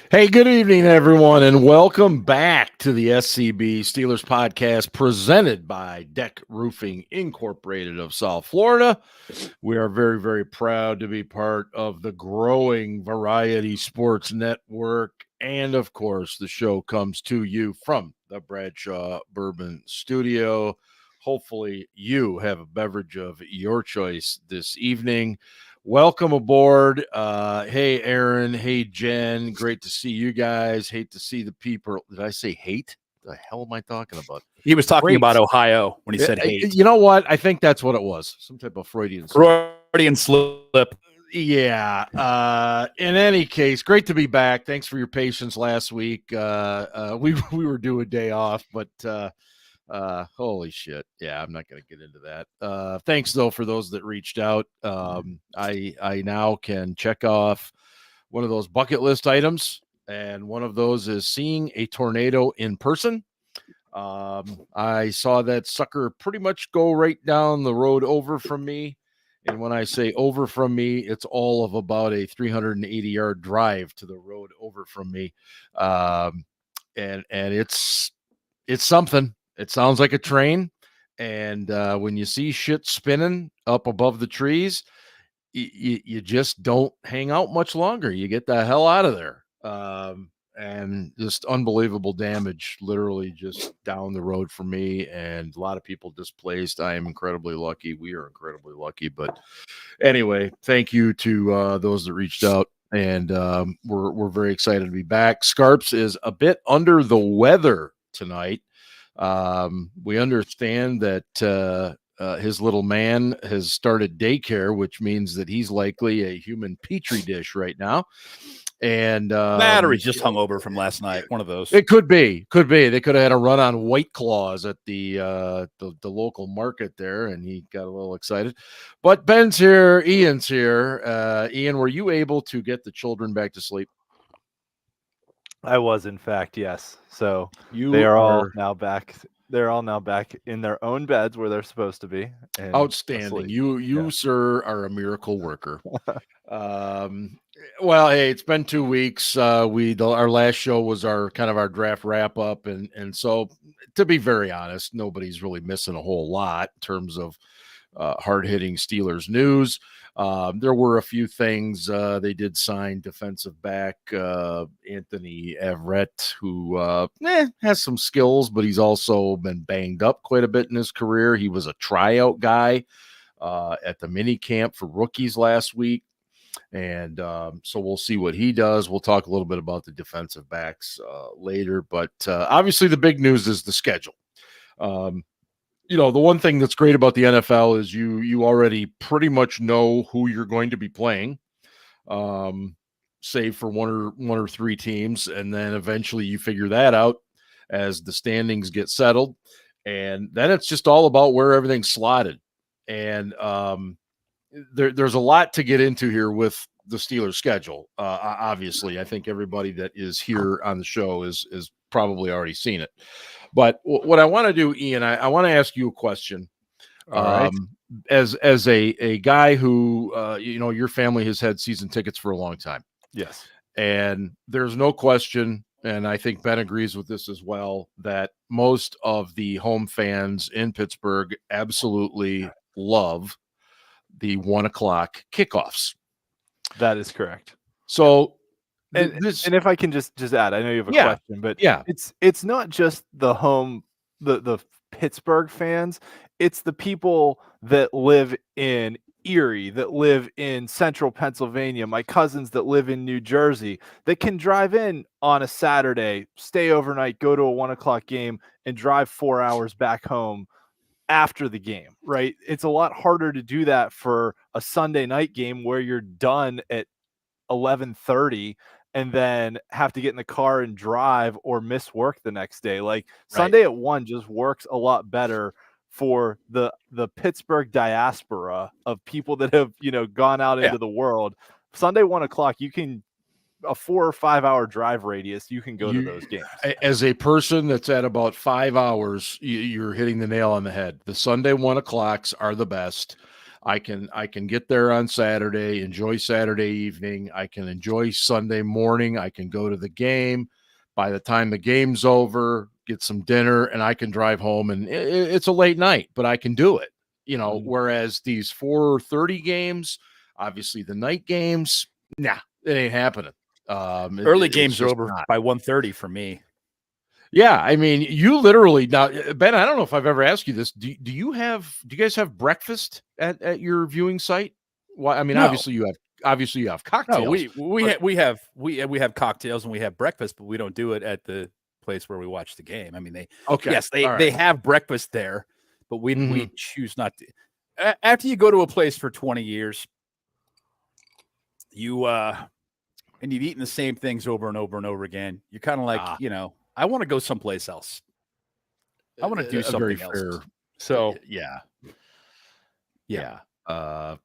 Hey, good evening, everyone, and welcome back to the SCB Steelers Podcast presented by DEK Roofing Incorporated of South Florida. We are very, very proud to be part of the growing Variety Sports Network. And, of course, the show comes to you from the Bradshaw Bourbon Studio. Hopefully, you have a beverage of your choice this evening. Welcome aboard. Hey, Aaron. Hey, Jen. Great to see you guys. Hate to see the people. Did I say hate? The hell am I talking about? He was talking about Ohio when he said hate. You know what? I think that's what it was. Some type of Freudian slip. Yeah. In any case, great to be back. Thanks for your patience last week. We were due a day off, but holy shit. Yeah, I'm not going to get into that. Thanks though for those that reached out. I now can check off one of those bucket list items, and one of those is seeing a tornado in person. I saw that sucker pretty much go right down the road over from me. And when I say over from me, it's all of about a 380-yard drive to the road over from me. And it's something. It sounds like a train, and when you see shit spinning up above the trees, you just don't hang out much longer. You get the hell out of there, and just unbelievable damage, literally just down the road from me, and a lot of people displaced. I am incredibly lucky. We are incredibly lucky. But anyway, thank you to those that reached out, and we're very excited to be back. Scarps is a bit under the weather tonight. We understand that his little man has started daycare, which means that he's likely a human petri dish right now. And batteries just hung over from last night. One of those. It could be. They could have had a run on White Claws at the local market there, and he got a little excited. But Ben's here, Ian's here. Ian, were you able to get the children back to sleep? I was, in fact, yes. So they are all now back. They're all now back in their own beds where they're supposed to be. And outstanding. asleep. You, sir, are a miracle worker. Well, hey, it's been 2 weeks. Our last show was our draft wrap up, and so to be very honest, nobody's really missing a whole lot in terms of hard-hitting Steelers news. There were a few things. They did sign defensive back Anthony Everett, who has some skills, but he's also been banged up quite a bit in his career. He was a tryout guy at the mini camp for rookies last week. And so we'll see what he does. We'll talk a little bit about the defensive backs later. But obviously the big news is the schedule. The one thing that's great about the NFL is you already pretty much know who you're going to be playing, save for one or three teams, and then eventually you figure that out as the standings get settled, and then it's just all about where everything's slotted. And there's a lot to get into here with the Steelers schedule. Obviously, I think everybody that is here on the show is probably already seen it. But what I want to do, Ian, I want to ask you a question. All right. As a guy who, your family has had season tickets for a long time. Yes. And there's no question, and I think Ben agrees with this as well, that most of the home fans in Pittsburgh absolutely love the 1:00 kickoffs. That is correct. So, and if I can just add, I know you have a question, but it's not just the Pittsburgh fans. It's the people that live in Erie, that live in central Pennsylvania, my cousins that live in New Jersey, that can drive in on a Saturday, stay overnight, go to a 1:00 game, and drive 4 hours back home after the game, right? It's a lot harder to do that for a Sunday night game where you're done at 11:30 and then have to get in the car and drive or miss work the next day. Like Sunday at 1 just works a lot better for the Pittsburgh diaspora of people that have, gone out into the world. Sunday 1:00, you can a 4 or 5 hour drive radius. You can go to those games. As a person that's at about 5 hours, you're hitting the nail on the head. The Sunday 1:00s are the best. I can get there on Saturday, enjoy Saturday evening. I can enjoy Sunday morning. I can go to the game. By the time the game's over, get some dinner, and I can drive home. And it's a late night, but I can do it. Whereas these 4:30 games, obviously the night games, nah, it ain't happening. Early games are over by 1:30 for me. Yeah, I mean, you literally now, Ben. I don't know if I've ever asked you this. Do you guys have breakfast at your viewing site? Well, I mean, no. obviously you have cocktails. No, we have cocktails and we have breakfast, but we don't do it at the place where we watch the game. I mean, they have breakfast there, but we choose not to. After you go to a place for 20 years, and you've eaten the same things over and over and over again, you're kind of like, I want to go someplace else. I want to do something else. So yeah.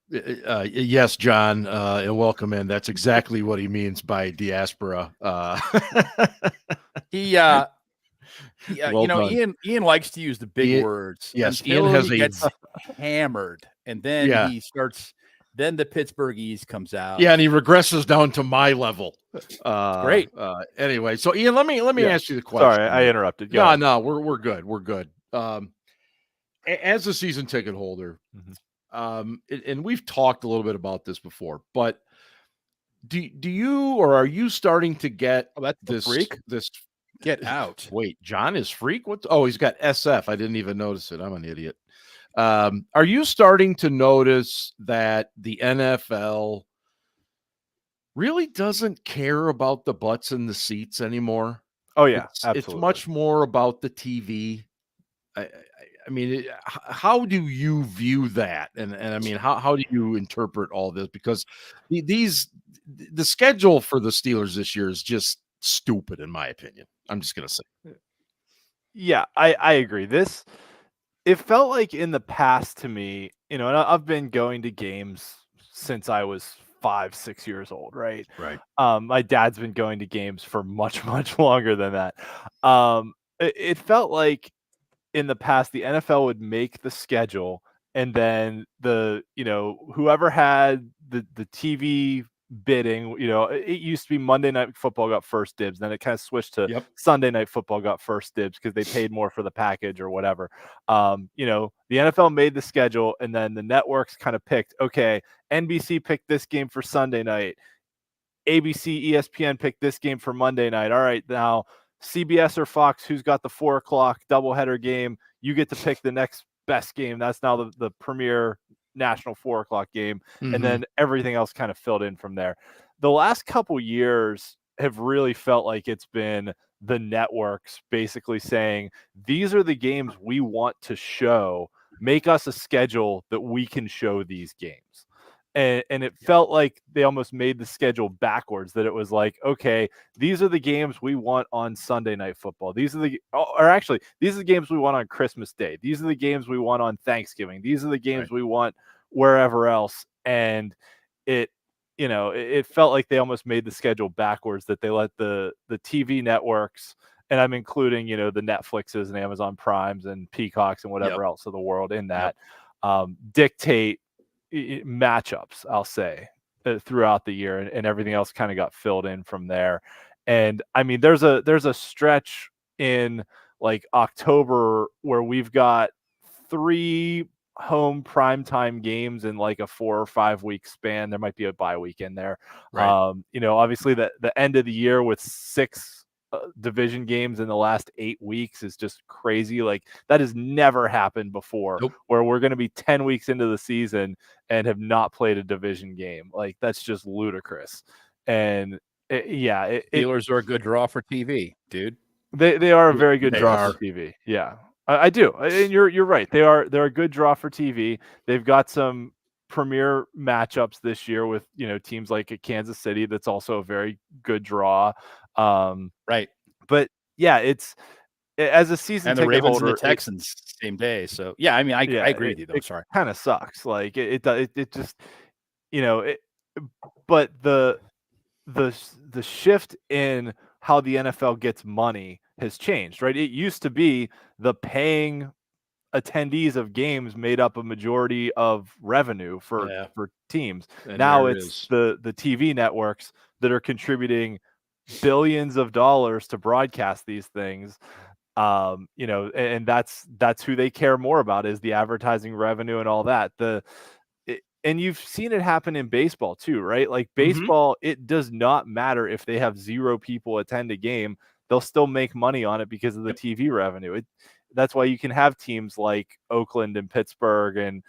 Yes, John, and welcome in. That's exactly what he means by diaspora. Ian likes to use the big words. Yes, Ian gets hammered, and then he starts. Then the Pittsburgh East comes out. Yeah, and he regresses down to my level. Great. Anyway, so Ian, let me ask you the question. Sorry, I interrupted. No, we're good. We're good. As a season ticket holder, and we've talked a little bit about this before, but do you or are you starting to get this freak? This get out. Wait, John is freak? What? Oh, he's got SF. I didn't even notice it. I'm an idiot. Are you starting to notice that the NFL really doesn't care about the butts in the seats anymore? Oh yeah, absolutely. It's much more about the TV. I mean, how do you view that? And I mean, how do you interpret all this? Because the schedule for the Steelers this year is just stupid, in my opinion. I'm just gonna say. Yeah, I agree. It felt like in the past to me, and I've been going to games since I was 5-6 years old, right? Right. My dad's been going to games for much, much longer than that. It felt like in the past, the NFL would make the schedule, and then whoever had the TV bidding, it used to be Monday Night Football got first dibs, then it kind of switched to Sunday Night Football got first dibs because they paid more for the package or whatever. The NFL made the schedule, and then the networks kind of picked, okay, NBC picked this game for Sunday night, ABC, ESPN picked this game for Monday night. All right, now CBS or Fox, who's got the 4:00 doubleheader game, you get to pick the next best game. That's now the premier national 4:00 game, and then everything else kind of filled in from there. The last couple years have really felt like it's been the networks basically saying, these are the games we want to show, make us a schedule that we can show these games. And it felt like they almost made the schedule backwards, that it was like, okay, these are the games we want on Sunday Night Football. These are the games we want on Christmas Day. These are the games we want on Thanksgiving. These are the games we want wherever else. And it felt like they almost made the schedule backwards, that they let the TV networks, and I'm including, the Netflixes and Amazon Primes and Peacocks and whatever else of the world in that, dictate matchups, I'll say, throughout the year, and everything else kind of got filled in from there. And I mean, there's a stretch in like October where we've got 3 home primetime games in like a 4 or 5 week span. There might be a bye week in there. Right. Obviously the end of the year with 6 division games in the last 8 weeks is just crazy. Like that has never happened before. Nope. Where we're going to be 10 weeks into the season and have not played a division game. Like that's just ludicrous. And Steelers are a good draw for TV, dude. They are a very good draw for TV. Yeah. I do, and you're right. They're a good draw for TV. They've got some premier matchups this year with teams like Kansas City. That's also a very good draw. Right. But yeah, it's as a season and the ticket Ravens holder, and the Texans same day. So yeah, I mean, I agree with you though. Sorry, kind of sucks. Like it just but the shift in how the NFL gets money has changed, right? It used to be the paying attendees of games made up a majority of revenue for teams. And now it's the TV networks that are contributing billions of dollars to broadcast these things. And that's who they care more about, is the advertising revenue and all that. And you've seen it happen in baseball too, right? Like baseball, it does not matter if they have 0 people attend a game. They'll still make money on it because of the TV revenue. That's why you can have teams like Oakland and Pittsburgh and,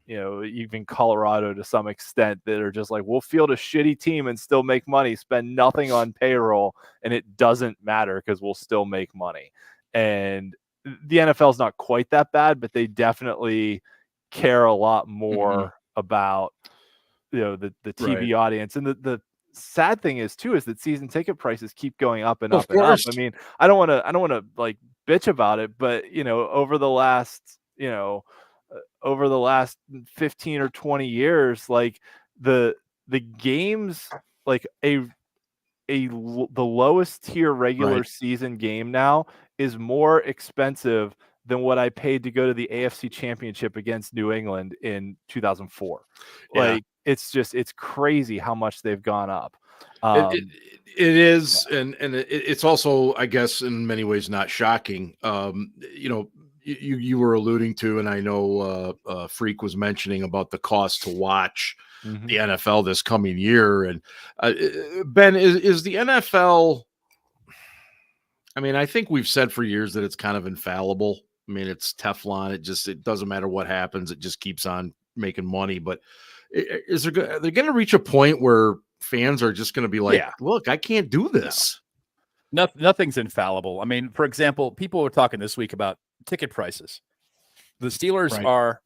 even Colorado to some extent that are just like, we'll field a shitty team and still make money, spend nothing on payroll, and it doesn't matter because we'll still make money. And the NFL is not quite that bad, but they definitely care a lot more about the TV audience. And the sad thing is that season ticket prices keep going up and up and up. I mean, I don't want to like bitch about it, but over the last 15 or 20 years, like the games, like the lowest tier regular season game now is more expensive than what I paid to go to the AFC Championship against New England in 2004. Like it's crazy how much they've gone up. It is, and it's also, I guess, in many ways not shocking. You were alluding to, and I know Freak was mentioning about the cost to watch the NFL this coming year. And Ben, is the NFL? I mean, I think we've said for years that it's kind of infallible. I mean, it's Teflon. It doesn't matter what happens. It just keeps on making money. But they're going to reach a point where fans are just going to be like, look, I can't do this. Nothing's infallible. I mean, for example, people were talking this week about ticket prices. The Steelers are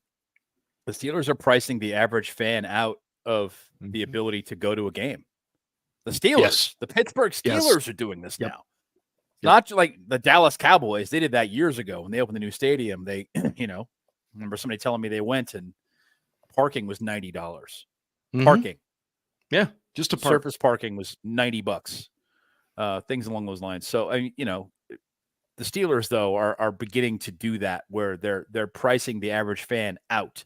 pricing the average fan out of the ability to go to a game. The Steelers, the Pittsburgh Steelers are doing this now. Not like the Dallas Cowboys. They did that years ago when they opened the new stadium. They, remember somebody telling me they went and parking was $90. Parking. Yeah. Just surface parking was $90. Things along those lines. So, the Steelers though are beginning to do that, where they're pricing the average fan out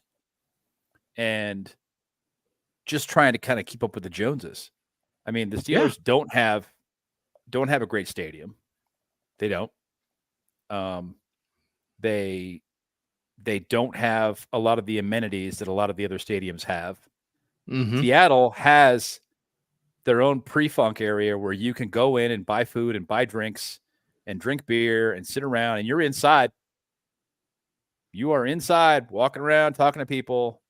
and just trying to kind of keep up with the Joneses. I mean, the Steelers don't have a great stadium. They don't. They don't have a lot of the amenities that a lot of the other stadiums have. Seattle has their own pre-funk area where you can go in and buy food and buy drinks and drink beer and sit around, and you're inside. You are inside, walking around, talking to people,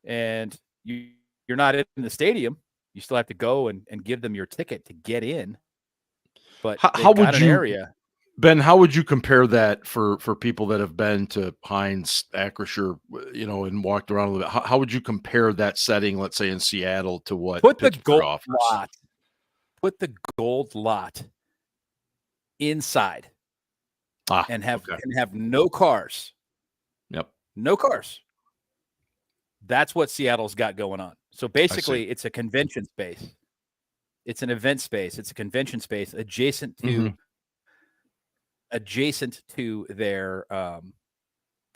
and you're not in the stadium. You still have to go and give them your ticket to get in. But how would you, Ben, how would you compare that for people that have been to Heinz, Acrisure, and walked around a little bit? How would you compare that setting, let's say in Seattle, to what Pittsburgh offers? Put the gold lot inside and have no cars. Yep. No cars. That's what Seattle's got going on. So basically it's a convention space. It's an event space. It's a convention space adjacent to their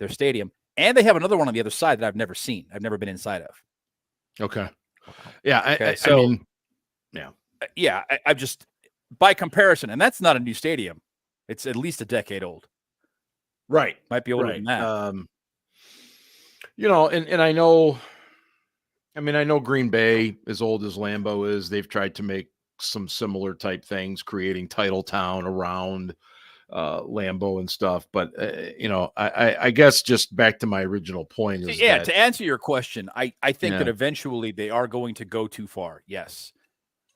stadium. And they have another one on the other side that I've never seen. I've never been inside of. Okay. Yeah. I just, by comparison, and that's not a new stadium. It's at least a decade old. Right. Might be older than that. And I know, I know Green Bay, as old as Lambeau is, they've tried to make some similar type things, creating Titletown around Lambeau and stuff. But, I guess just back to my original point is to answer your question, I think that eventually they are going to go too far. Yes.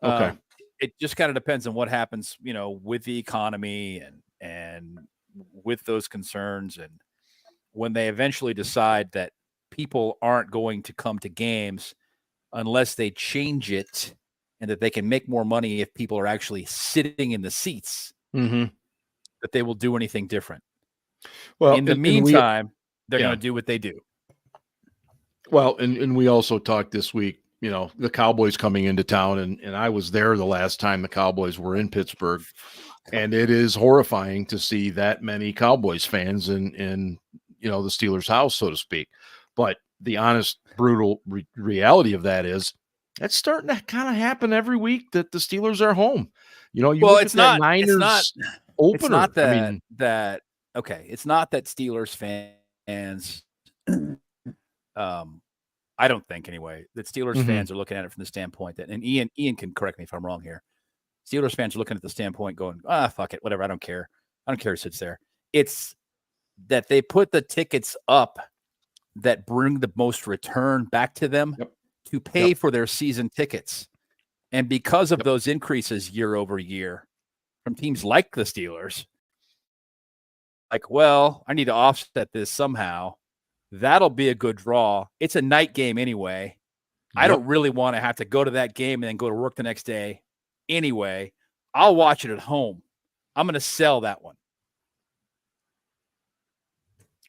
Okay. It just kind of depends on what happens, with the economy and with those concerns, and when they eventually decide that people aren't going to come to games unless they change it, and that they can make more money if people are actually sitting in the seats, that they will do anything different. Well, in the meantime, they're going to do what they do. Well, and we also talked this week, the Cowboys coming into town, and I was there the last time the Cowboys were in Pittsburgh, and it is horrifying to see that many Cowboys fans in the Steelers' house, so to speak. But the honest, brutal reality of that is that's starting to kind of happen every week that the Steelers are home. It's not Niners opener. It's not that it's not that Steelers fans. I don't think anyway that Steelers fans are looking at it from the standpoint that, and Ian can correct me if I'm wrong here. Steelers fans are looking at the standpoint going, fuck it, whatever. I don't care. I don't care who sits there. It's that they put the tickets up that bring the most return back to them to pay for their season tickets. And because of those increases year over year from teams like the Steelers, I need to offset this somehow. That'll be a good draw. It's a night game anyway. I don't really want to have to go to that game and then go to work the next day anyway. I'll watch it at home. I'm going to sell that one.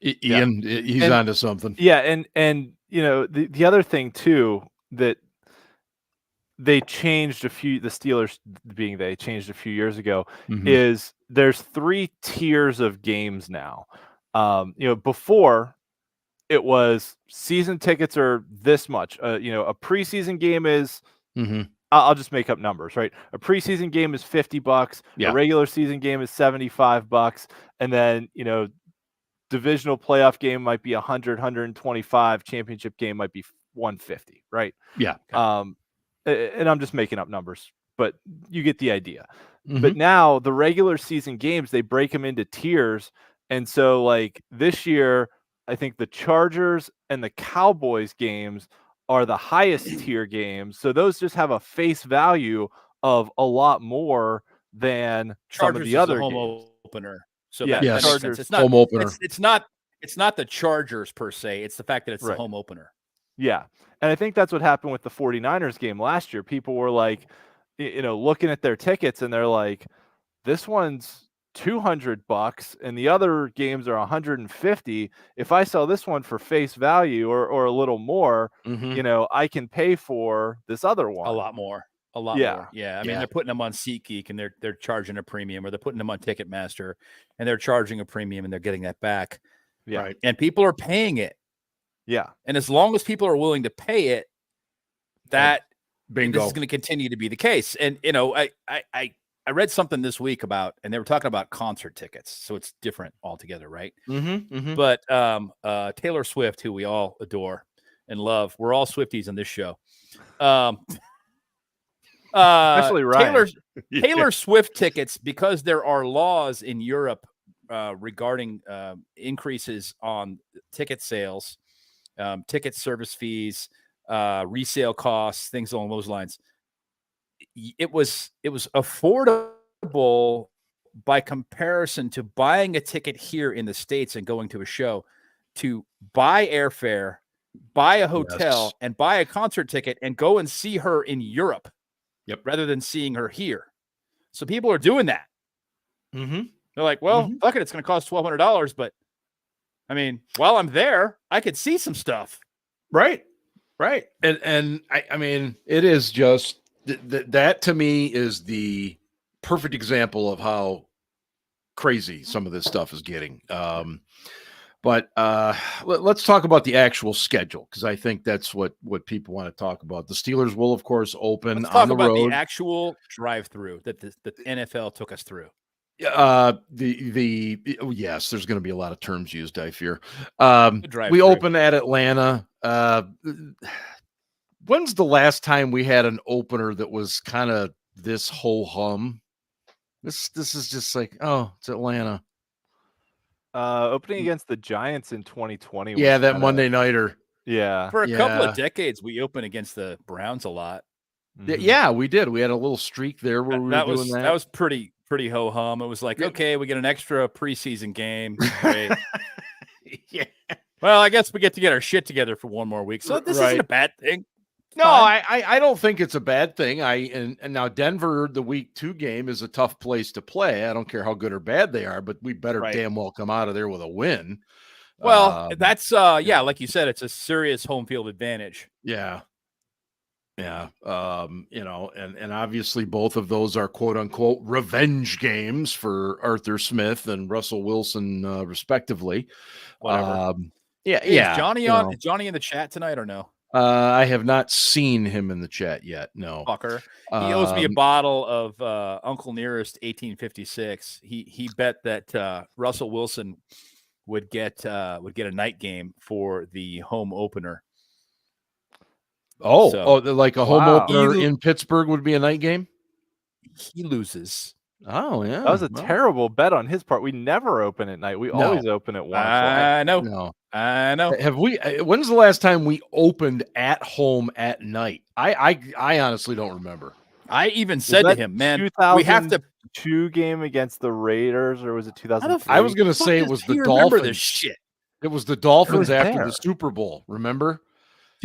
Ian, he's onto something. Yeah, and the other thing too that they changed the Steelers changed a few years ago is there's 3 tiers of games now. Before it was season tickets are this much. A preseason game is I'll just make up numbers, right? A preseason game is $50. A regular season game is $75, and then divisional playoff game might be 100, 125. Championship game might be 150, right? Yeah. And I'm just making up numbers, but you get the idea. But now the regular season games, they break them into tiers. And so like this year, I think the Chargers and the Cowboys games are the highest tier games. So those just have a face value of a lot more than Chargers some of the other home games. Opener. So Chargers, it's not home opener. It's not the Chargers per se. It's the fact that it's the home opener. Yeah. And I think that's what happened with the 49ers game last year. People were like, looking at their tickets and they're like, this one's $200 and the other games are $150. If I sell this one for face value or a little more, I can pay for this other one. A lot more. More. Yeah. I mean, they're putting them on SeatGeek and they're charging a premium, or they're putting them on Ticketmaster and they're charging a premium and they're getting that back. Yeah. Right. And people are paying it. Yeah. And as long as people are willing to pay it, that bingo. This is going to continue to be the case. And, I read something this week about, and they were talking about concert tickets. So it's different altogether. Right. But Taylor Swift, who we all adore and love, we're all Swifties on this show. Especially Ryan. Taylor Swift tickets, because there are laws in Europe regarding increases on ticket sales, ticket service fees, resale costs, things along those lines. It was affordable by comparison to buying a ticket here in the States and going to a show, to buy airfare, buy a hotel, and buy a concert ticket and go and see her in Europe. Yep. Rather than seeing her here. So people are doing that. They're like, well, fuck it, it's going to cost $1,200, but I mean, while I'm there, I could see some stuff. Right. And I mean, it is just that to me is the perfect example of how crazy some of this stuff is getting. But let's talk about the actual schedule, because I think that's what people want to talk about. The Steelers will, of course, open on the road. The actual drive-through that the NFL took us through. Yes, there's going to be a lot of terms used, I fear. We open at Atlanta. When's the last time we had an opener that was kind of this whole hum? This is just like, oh, it's Atlanta. Opening against the Giants in 2020. Yeah, that Monday nighter. Yeah. For a couple of decades, we opened against the Browns a lot. Yeah, we did. We had a little streak there where we were doing that. That was pretty pretty ho-hum. It was like, okay, we get an extra preseason game. Great. Yeah. Well, I guess we get to get our shit together for one more week. So this isn't a bad thing. No, I don't think it's a bad thing. And now Denver, the week 2 game is a tough place to play. I don't care how good or bad they are, but we better damn well come out of there with a win. Well, that's like you said, it's a serious home field advantage. Yeah. Yeah. And obviously both of those are quote unquote revenge games for Arthur Smith and Russell Wilson, respectively. Whatever. Yeah. Is Johnny in the chat tonight or no? I have not seen him in the chat yet. No. Fucker. He owes me a bottle of Uncle Nearest 1856. He bet that Russell Wilson would get a night game for the home opener. Like a home opener in Pittsburgh would be a night game? He loses. Oh, yeah. That was a terrible bet on his part. We never open at night. We always open at 1 o'clock. I know. No. I know. When's the last time we opened at home at night? I honestly don't remember. I even said to him, man, we have to 2 game against the Raiders, or was it 2003? I was going to say it was the Dolphins. This shit. It was the Dolphins after the Super Bowl. Remember?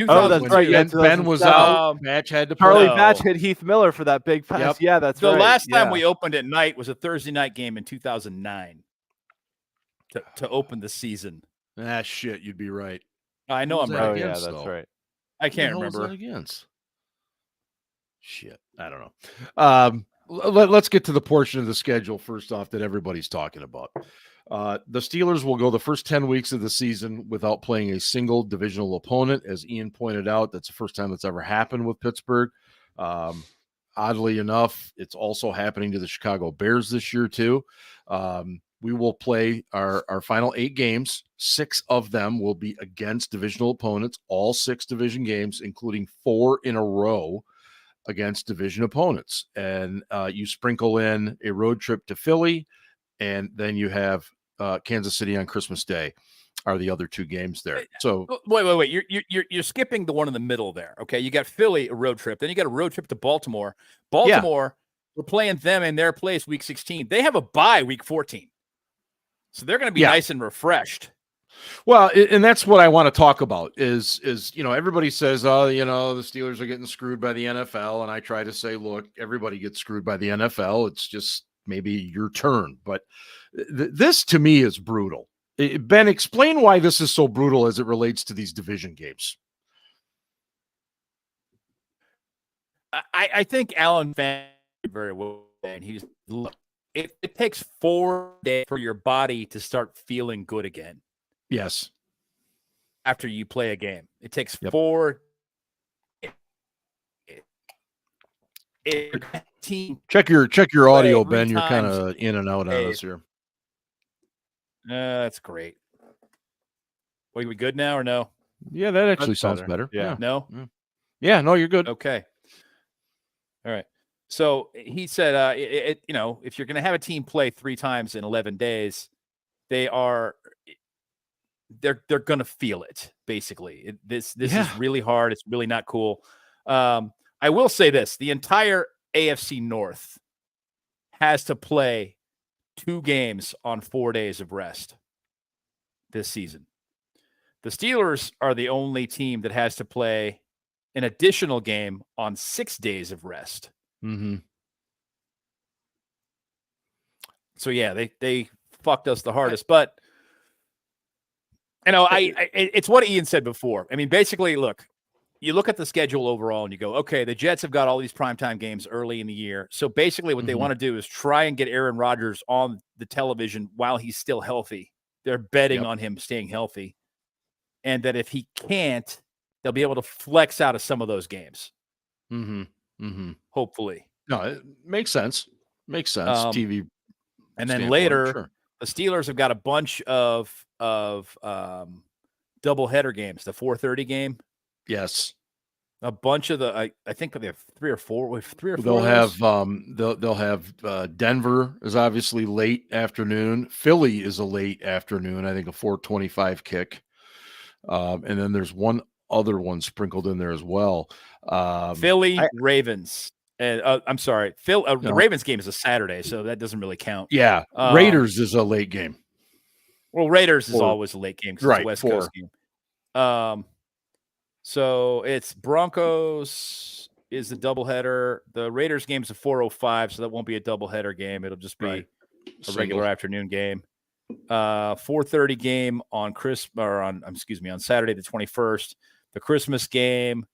Oh, that's right. Yeah, Ben was out. Batch had to Charlie Batch hit Heath Miller for that big pass. Yep. Yeah, that's right. The last time we opened at night was a Thursday night game in 2009 to open the season. Shit, you'd be right. I know I'm right. Oh, yeah, that's right. I can't remember. Against? Shit, I don't know. Let's get to the portion of the schedule first off that everybody's talking about. The Steelers will go the first 10 weeks of the season without playing a single divisional opponent. As Ian pointed out, that's the first time that's ever happened with Pittsburgh. Oddly enough, it's also happening to the Chicago Bears this year too. We will play our final 8 games. 6 of them will be against divisional opponents, all 6 division games, including 4 in a row against division opponents. And you sprinkle in a road trip to Philly, and then you have Kansas City on Christmas Day are the other 2 games there. So wait. You're skipping the one in the middle there. Okay. You got Philly, a road trip. Then you got a road trip to Baltimore. We're playing them in their place week 16. They have a bye week 14. So they're going to be nice and refreshed. Well, and that's what I want to talk about is everybody says, the Steelers are getting screwed by the NFL. And I try to say, look, everybody gets screwed by the NFL. It's just maybe your turn. But this to me is brutal. Ben, explain why this is so brutal as it relates to these division games. I think Alan Van very well, and it takes 4 days for your body to start feeling good again. Yes. After you play a game, it takes 4. Check your audio, Ben. You're kind of in and out on us here. That's great. Wait, we good now or no? Yeah, that actually sounds better. Yeah. No? Yeah, no, you're good. Okay. All right. So he said, if you're going to have a team play 3 times in 11 days, they're going to feel it. Basically, this is really hard. It's really not cool. I will say this: the entire AFC North has to play 2 games on 4 days of rest this season. The Steelers are the only team that has to play an additional game on 6 days of rest. Mm-hmm. So yeah, they fucked us the hardest, but it's what Ian said before. I mean, basically, look, you look at the schedule overall and you go, okay, the Jets have got all these primetime games early in the year. So basically what they want to do is try and get Aaron Rodgers on the television while he's still healthy. They're betting on him staying healthy. And that if he can't, they'll be able to flex out of some of those games. Mm-hmm. Mm-hmm. Hopefully. No, it makes sense. TV. And then later, the Steelers have got a bunch of doubleheader games. The 4:30 game. Yes. A bunch of I think they have 3 or 4. They'll have Denver is obviously late afternoon. Philly is a late afternoon. I think a 4:25 kick. And then there's one other one sprinkled in there as well. Philly Ravens And I'm sorry, the Ravens game is a Saturday, so that doesn't really count. Yeah, Raiders is a late game. Well, Raiders is always a late game because it's a West Coast game. So it's Broncos is the doubleheader. The Raiders game is a 4:05, so that won't be a doubleheader game. It'll just be a regular afternoon game. 4:30 game on Saturday the 21st. The Christmas game,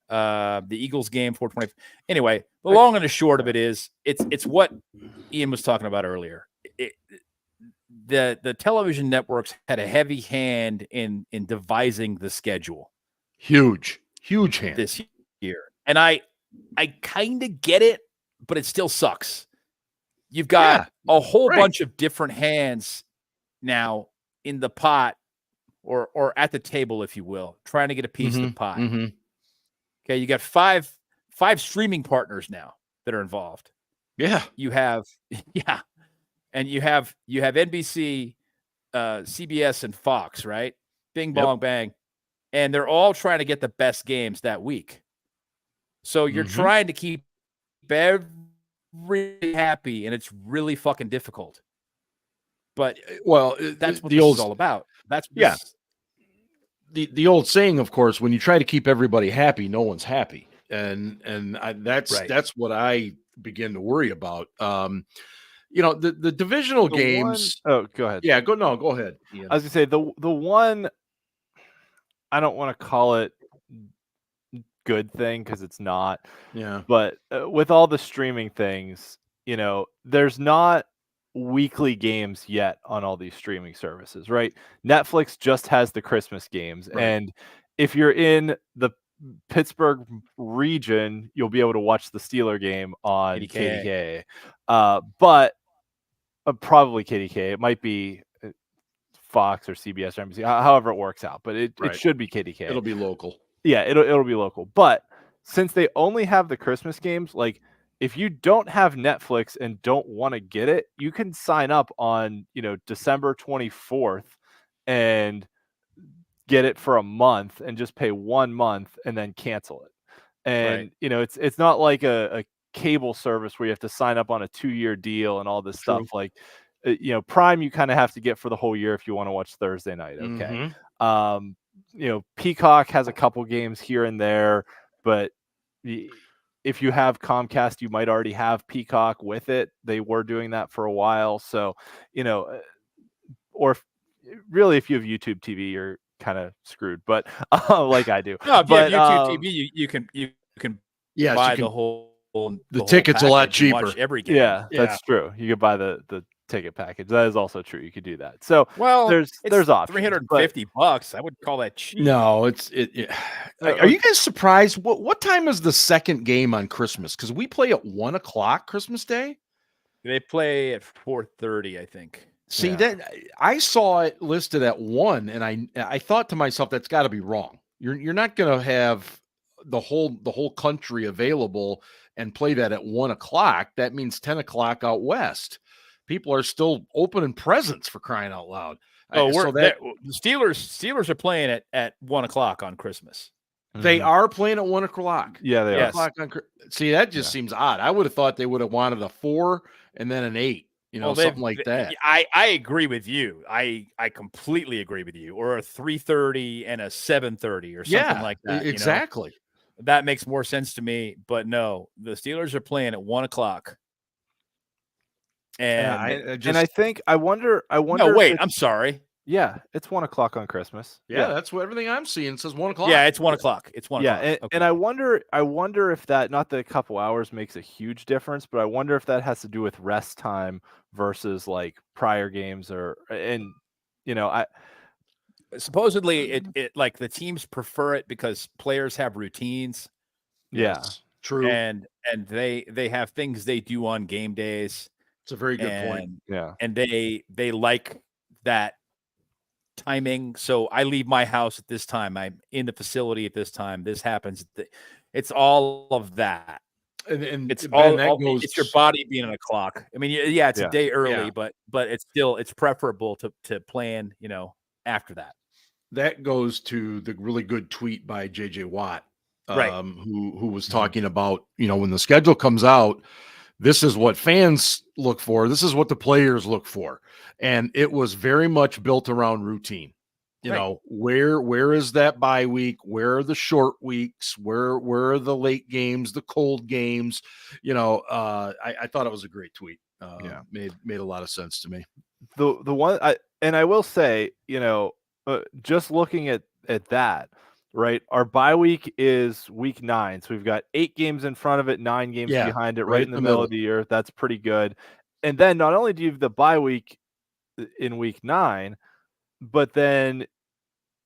the Eagles game 4:20. Anyway, the long and the short of it is it's what Ian was talking about earlier. The television networks had a heavy hand in devising the schedule. Huge hand this year. And I kind of get it, but it still sucks. You've got a whole bunch of different hands now in the pot or at the table, if you will, trying to get a piece of the pie. Mm-hmm. Okay, you got five streaming partners now that are involved. Yeah. You have and you have NBC, CBS, and Fox, right? Bing, bong, bang. And they're all trying to get the best games that week. So you're trying to keep everybody happy, and it's really fucking difficult. But that's what this is all about. That's the old saying, of course, when you try to keep everybody happy, no one's happy, and that's what I begin to worry about. The divisional games. Go ahead. Yeah, go ahead, Ian. I was gonna say the one. I don't want to call it good thing because it's not. Yeah. But with all the streaming things, there's not weekly games yet on all these streaming services, right? Netflix just has the Christmas games. Right. And if you're in the Pittsburgh region, you'll be able to watch the Steeler game on KDK. But probably KDK. It might be Fox or CBS or NBC, however it works out, but it should be KDK. It'll be local. Yeah, it'll be local. But since they only have the Christmas games, like if you don't have Netflix and don't want to get it, you can sign up on, December 24th and get it for a month and just pay 1 month and then cancel it. And it's not like a cable service where you have to sign up on a 2-year deal and all this stuff. Like Prime you kind of have to get for the whole year if you want to watch Thursday night. Okay. Peacock has a couple games here and there, but if you have Comcast, you might already have Peacock with it. They were doing that for a while. So, or if you have YouTube TV, you're kind of screwed, but like I do. No, if you have YouTube TV, you can buy the whole ticket's a lot cheaper. Watch every game. Yeah, that's true. You could buy the ticket package. That is also true. You could do that. So there's options. $350. I would call that cheap. No, are you guys surprised? What time is the second game on Christmas? Because we play at 1:00 Christmas Day. They play at 4:30, I think. See that I saw it listed at 1, and I thought to myself, that's got to be wrong. You're not going to have the whole country available and play that at 1:00. That means 10:00 out west. People are still opening presents, for crying out loud. The Steelers are playing at 1:00 on Christmas. They are playing at 1:00. Yeah, they are. See, that just seems odd. I would have thought they would have wanted a 4 and then an 8. Something like that. I agree with you. I completely agree with you. Or a 3:30 and a 7:30 or something like that. Exactly. That makes more sense to me. But no, the Steelers are playing at 1:00. And I wonder. No, wait. I'm sorry. Yeah, it's 1:00 on Christmas. Yeah, that's what everything I'm seeing says 1:00. Yeah, it's 1:00. It's 1:00. Yeah, and I wonder if that, not that a couple hours makes a huge difference, but I wonder if that has to do with rest time versus like prior games supposedly it like the teams prefer it because players have routines. Yeah, true. And they have things they do on game days. It's a very good point. Yeah, and they like that timing. So I leave my house at this time. I'm in the facility at this time. This happens. It's all of that. And it's it's your body being on a clock. I mean, it's a day early, but it's preferable to plan, after that. That goes to the really good tweet by JJ Watt who was talking about, when the schedule comes out, this is what fans look for. This is what the players look for. And it was very much built around routine. Where is that bye week? Where are the short weeks? Where are the late games, the cold games? I thought it was a great tweet. Made a lot of sense to me. The one I will say, just looking at that, right? Our bye week is week 9. So we've got 8 games in front of it, 9 games behind it, right in the middle of the year. That's pretty good. And then not only do you have the bye week in week 9, but then,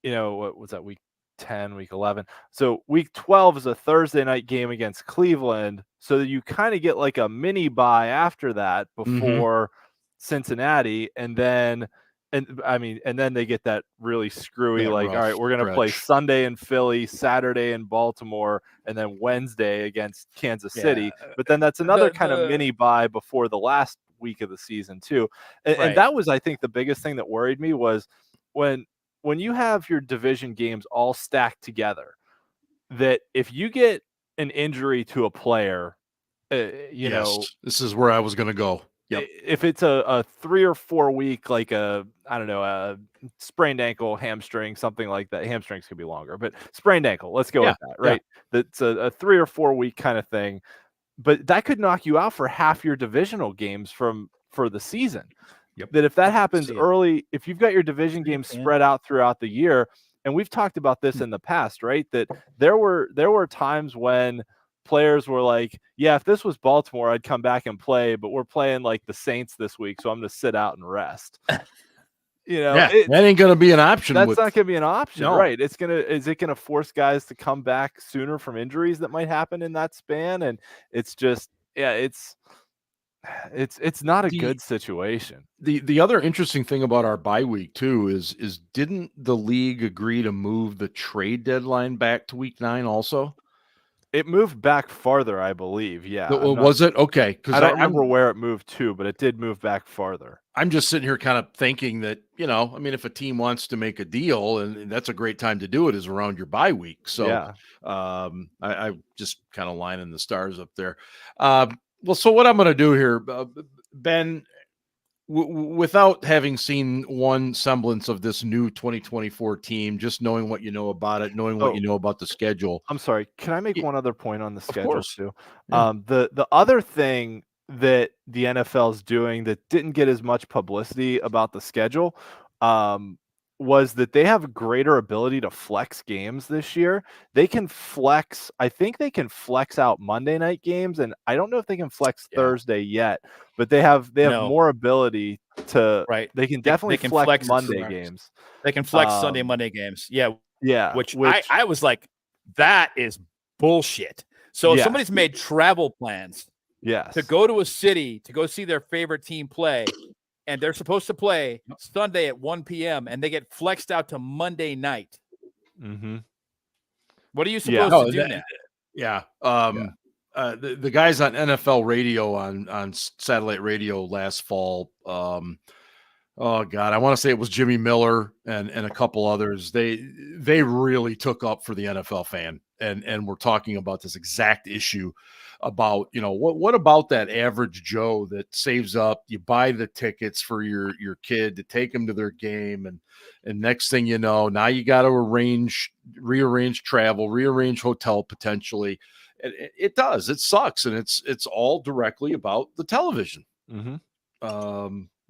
what was that, week 10, week 11? So week 12 is a Thursday night game against Cleveland. So that you kind of get like a mini bye after that before Cincinnati. And then they get that really screwy, all right, we're going to play Sunday in Philly, Saturday in Baltimore, and then Wednesday against Kansas City. But then that's another kind of mini bye before the last week of the season too. And that was, I think, the biggest thing that worried me was when you have your division games all stacked together, that if you get an injury to a player, this is where I was going to go. Yep. If it's a 3 or 4 week, like a sprained ankle, hamstring, something like that. Hamstrings could be longer, but sprained ankle, let's go with that, right? Yeah. That's a 3 or 4 week kind of thing, but that could knock you out for half your divisional games for the season. Yep. That if that happens early, if you've got your division games spread out throughout the year, and we've talked about this in the past, right? That there were times when players were like, if this was Baltimore, I'd come back and play, but we're playing like the Saints this week, so I'm going to sit out and rest. That ain't going to be an option. That's not going to be an option, right? Is it going to force guys to come back sooner from injuries that might happen in that span? And it's just, it's not a good situation. The other interesting thing about our bye week too is didn't the league agree to move the trade deadline back to week 9 also? It moved back farther, I believe. Yeah. Was it? Okay. Because I don't remember where it moved to, but it did move back farther. I'm just sitting here kind of thinking that, if a team wants to make a deal, and that's a great time to do it, is around your bye week. So I just kind of lining the stars up there. So what I'm going to do here, Ben, without having seen one semblance of this new 2024 team, just knowing what you know about it, knowing what you know about the schedule. I'm sorry. Can I make one other point on the schedule too? Yeah. The other thing that the NFL is doing that didn't get as much publicity about the schedule was that they have a greater ability to flex games this year. They can flex. I think they can flex out Monday night games, and I don't know if they can flex Thursday yet, but they have more ability to. Right. They can definitely flex Monday games. They can flex Sunday, Monday games. Yeah. Which I was like, that is bullshit. So if somebody's made travel plans, to go to a city to go see their favorite team play, and they're supposed to play Sunday at 1 p.m. and they get flexed out to Monday night. Mm-hmm. What are you supposed to do now? Yeah. The guys on NFL radio on satellite radio last fall. Oh God, I want to say it was Jimmy Miller and a couple others. They really took up for the NFL fan and we're talking about this exact issue about, what about that average Joe that saves up, you buy the tickets for your kid to take them to their game. And next thing you know, now you got to rearrange travel, rearrange hotel potentially. It does. It sucks. And it's all directly about the television. Mm-hmm.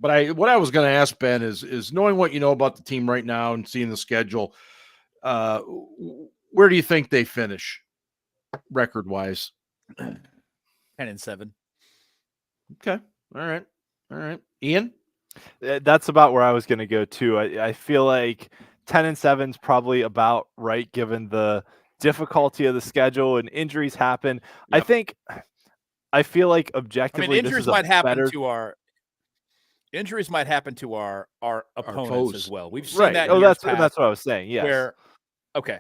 But what I was going to ask, Ben, is knowing what you know about the team right now and seeing the schedule, where do you think they finish record wise? 10-7. Okay. All right. Ian? That's about where I was going to go too. I feel like 10-7 is probably about right, given the difficulty of the schedule and injuries happen. Yep. I feel like objectively, injuries might happen to our opponents as well. We've seen that. Oh, that's what I was saying. Yes. Okay.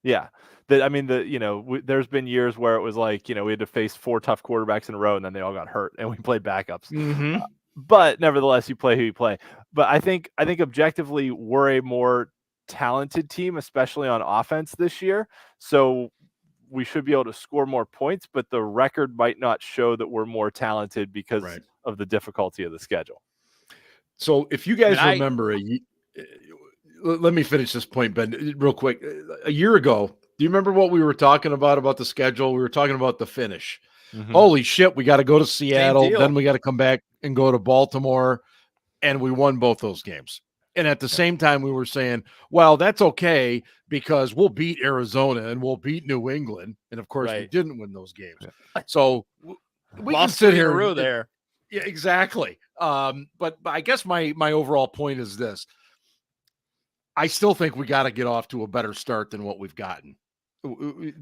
Yeah. There's been years where it was like, we had to face 4 tough quarterbacks in a row and then they all got hurt and we played backups. Mm-hmm. But nevertheless, you play who you play. But I think objectively we're a more talented team, especially on offense this year. So we should be able to score more points, but the record might not show that we're more talented because of the difficulty of the schedule. So if you guys remember, let me finish this point, Ben, real quick. A year ago, do you remember what we were talking about the schedule? We were talking about the finish. Mm-hmm. Holy shit, we got to go to Seattle, then we got to come back and go to Baltimore, and we won both those games. And at the same time, we were saying, well, that's okay because we'll beat Arizona and we'll beat New England. And, of course, we didn't win those games. Yeah. So we can sit here. There. Yeah, exactly. But I guess my overall point is this. I still think we got to get off to a better start than what we've gotten.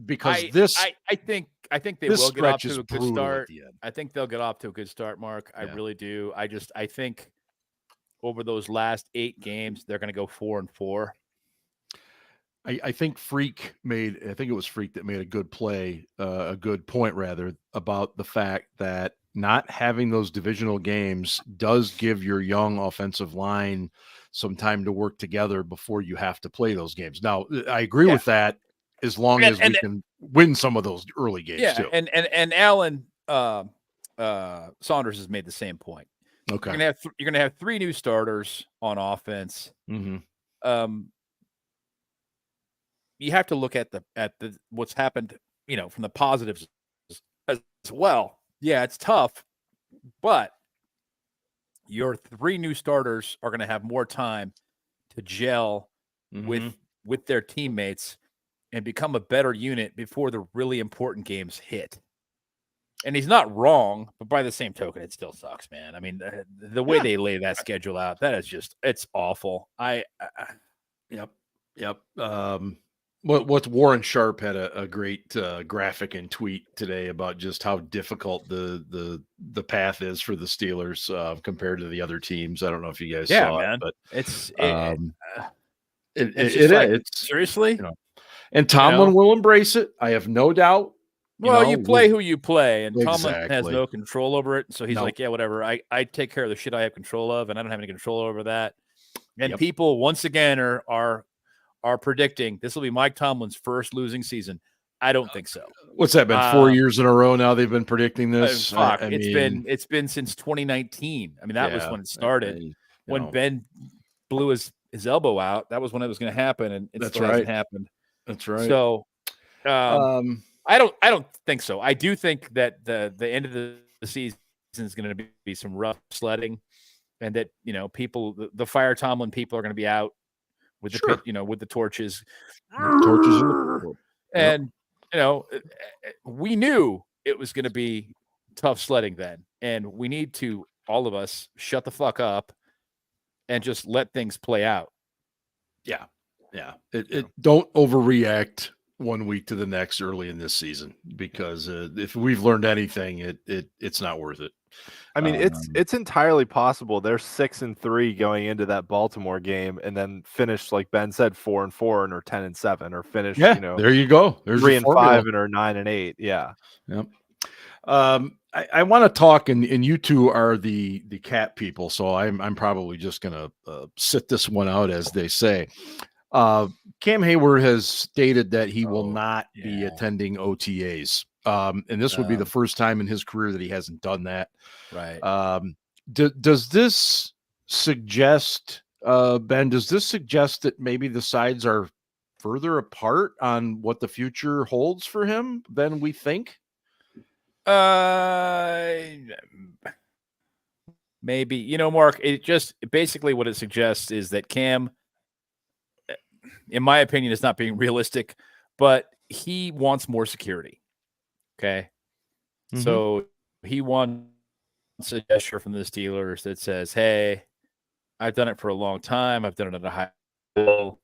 Because I think they will get off to a good start. I think they'll get off to a good start, Mark. I really do. I think over those last 8 games, they're going to go 4-4. I think it was Freak that made a good point rather, about the fact that not having those divisional games does give your young offensive line some time to work together before you have to play those games. Now, I agree with that, as long as we can win some of those early games too. And Alan Saunders has made the same point. Okay, you're gonna have 3 new starters on offense. Mm-hmm. You have to look at the what's happened, from the positives as well. Yeah, it's tough, but your 3 new starters are going to have more time to gel with their teammates and become a better unit before the really important games hit. And he's not wrong, but by the same token, it still sucks, man. I mean, the way they lay that schedule out, that is just, it's awful. Yep. What's Warren Sharp had a great graphic and tweet today about just how difficult the path is for the Steelers compared to the other teams. I don't know if you guys saw it, but it's seriously. And Tomlin will embrace it. I have no doubt. You play who you play, and Tomlin has no control over it. So he's like, yeah, whatever. I take care of the shit I have control of, and I don't have any control over that. And people once again are predicting this will be Mike Tomlin's first losing season. I don't think so. What's that been? 4 years in a row now they've been predicting this. It's been since 2019. I mean, that was when it started. When Ben blew his elbow out, that was when it was going to happen, and it still hasn't happened. That's right. So, I don't think so. I do think that the end of the season is going to be some rough sledding, and that people, the Fire Tomlin people, are going to be out with the with the torches, and we knew it was going to be tough sledding then, and we need to, all of us, shut the fuck up and just let things play out. Yeah. Don't overreact 1 week to the next early in this season, because if we've learned anything, it's not worth it. I mean, it's entirely possible they're 6-3 going into that Baltimore game, and then finish, like Ben said, 4-4 and or 10-7, or finish. There you go. There's 3-5 and or 9-8. Yeah. Yep. I want to talk, and you two are the cat people, so I'm probably just gonna sit this one out, as they say. Cam Heyward has stated that he will not be attending OTAs. And this would be the first time in his career that he hasn't done that. Right. Does this suggest, Ben, that maybe the sides are further apart on what the future holds for him than we think? Maybe, Mark, it just basically what it suggests is that Cam, in my opinion, is not being realistic, but he wants more security. Okay. Mm-hmm. So he wants a gesture from the Steelers that says, hey, I've done it for a long time. I've done it at a high level.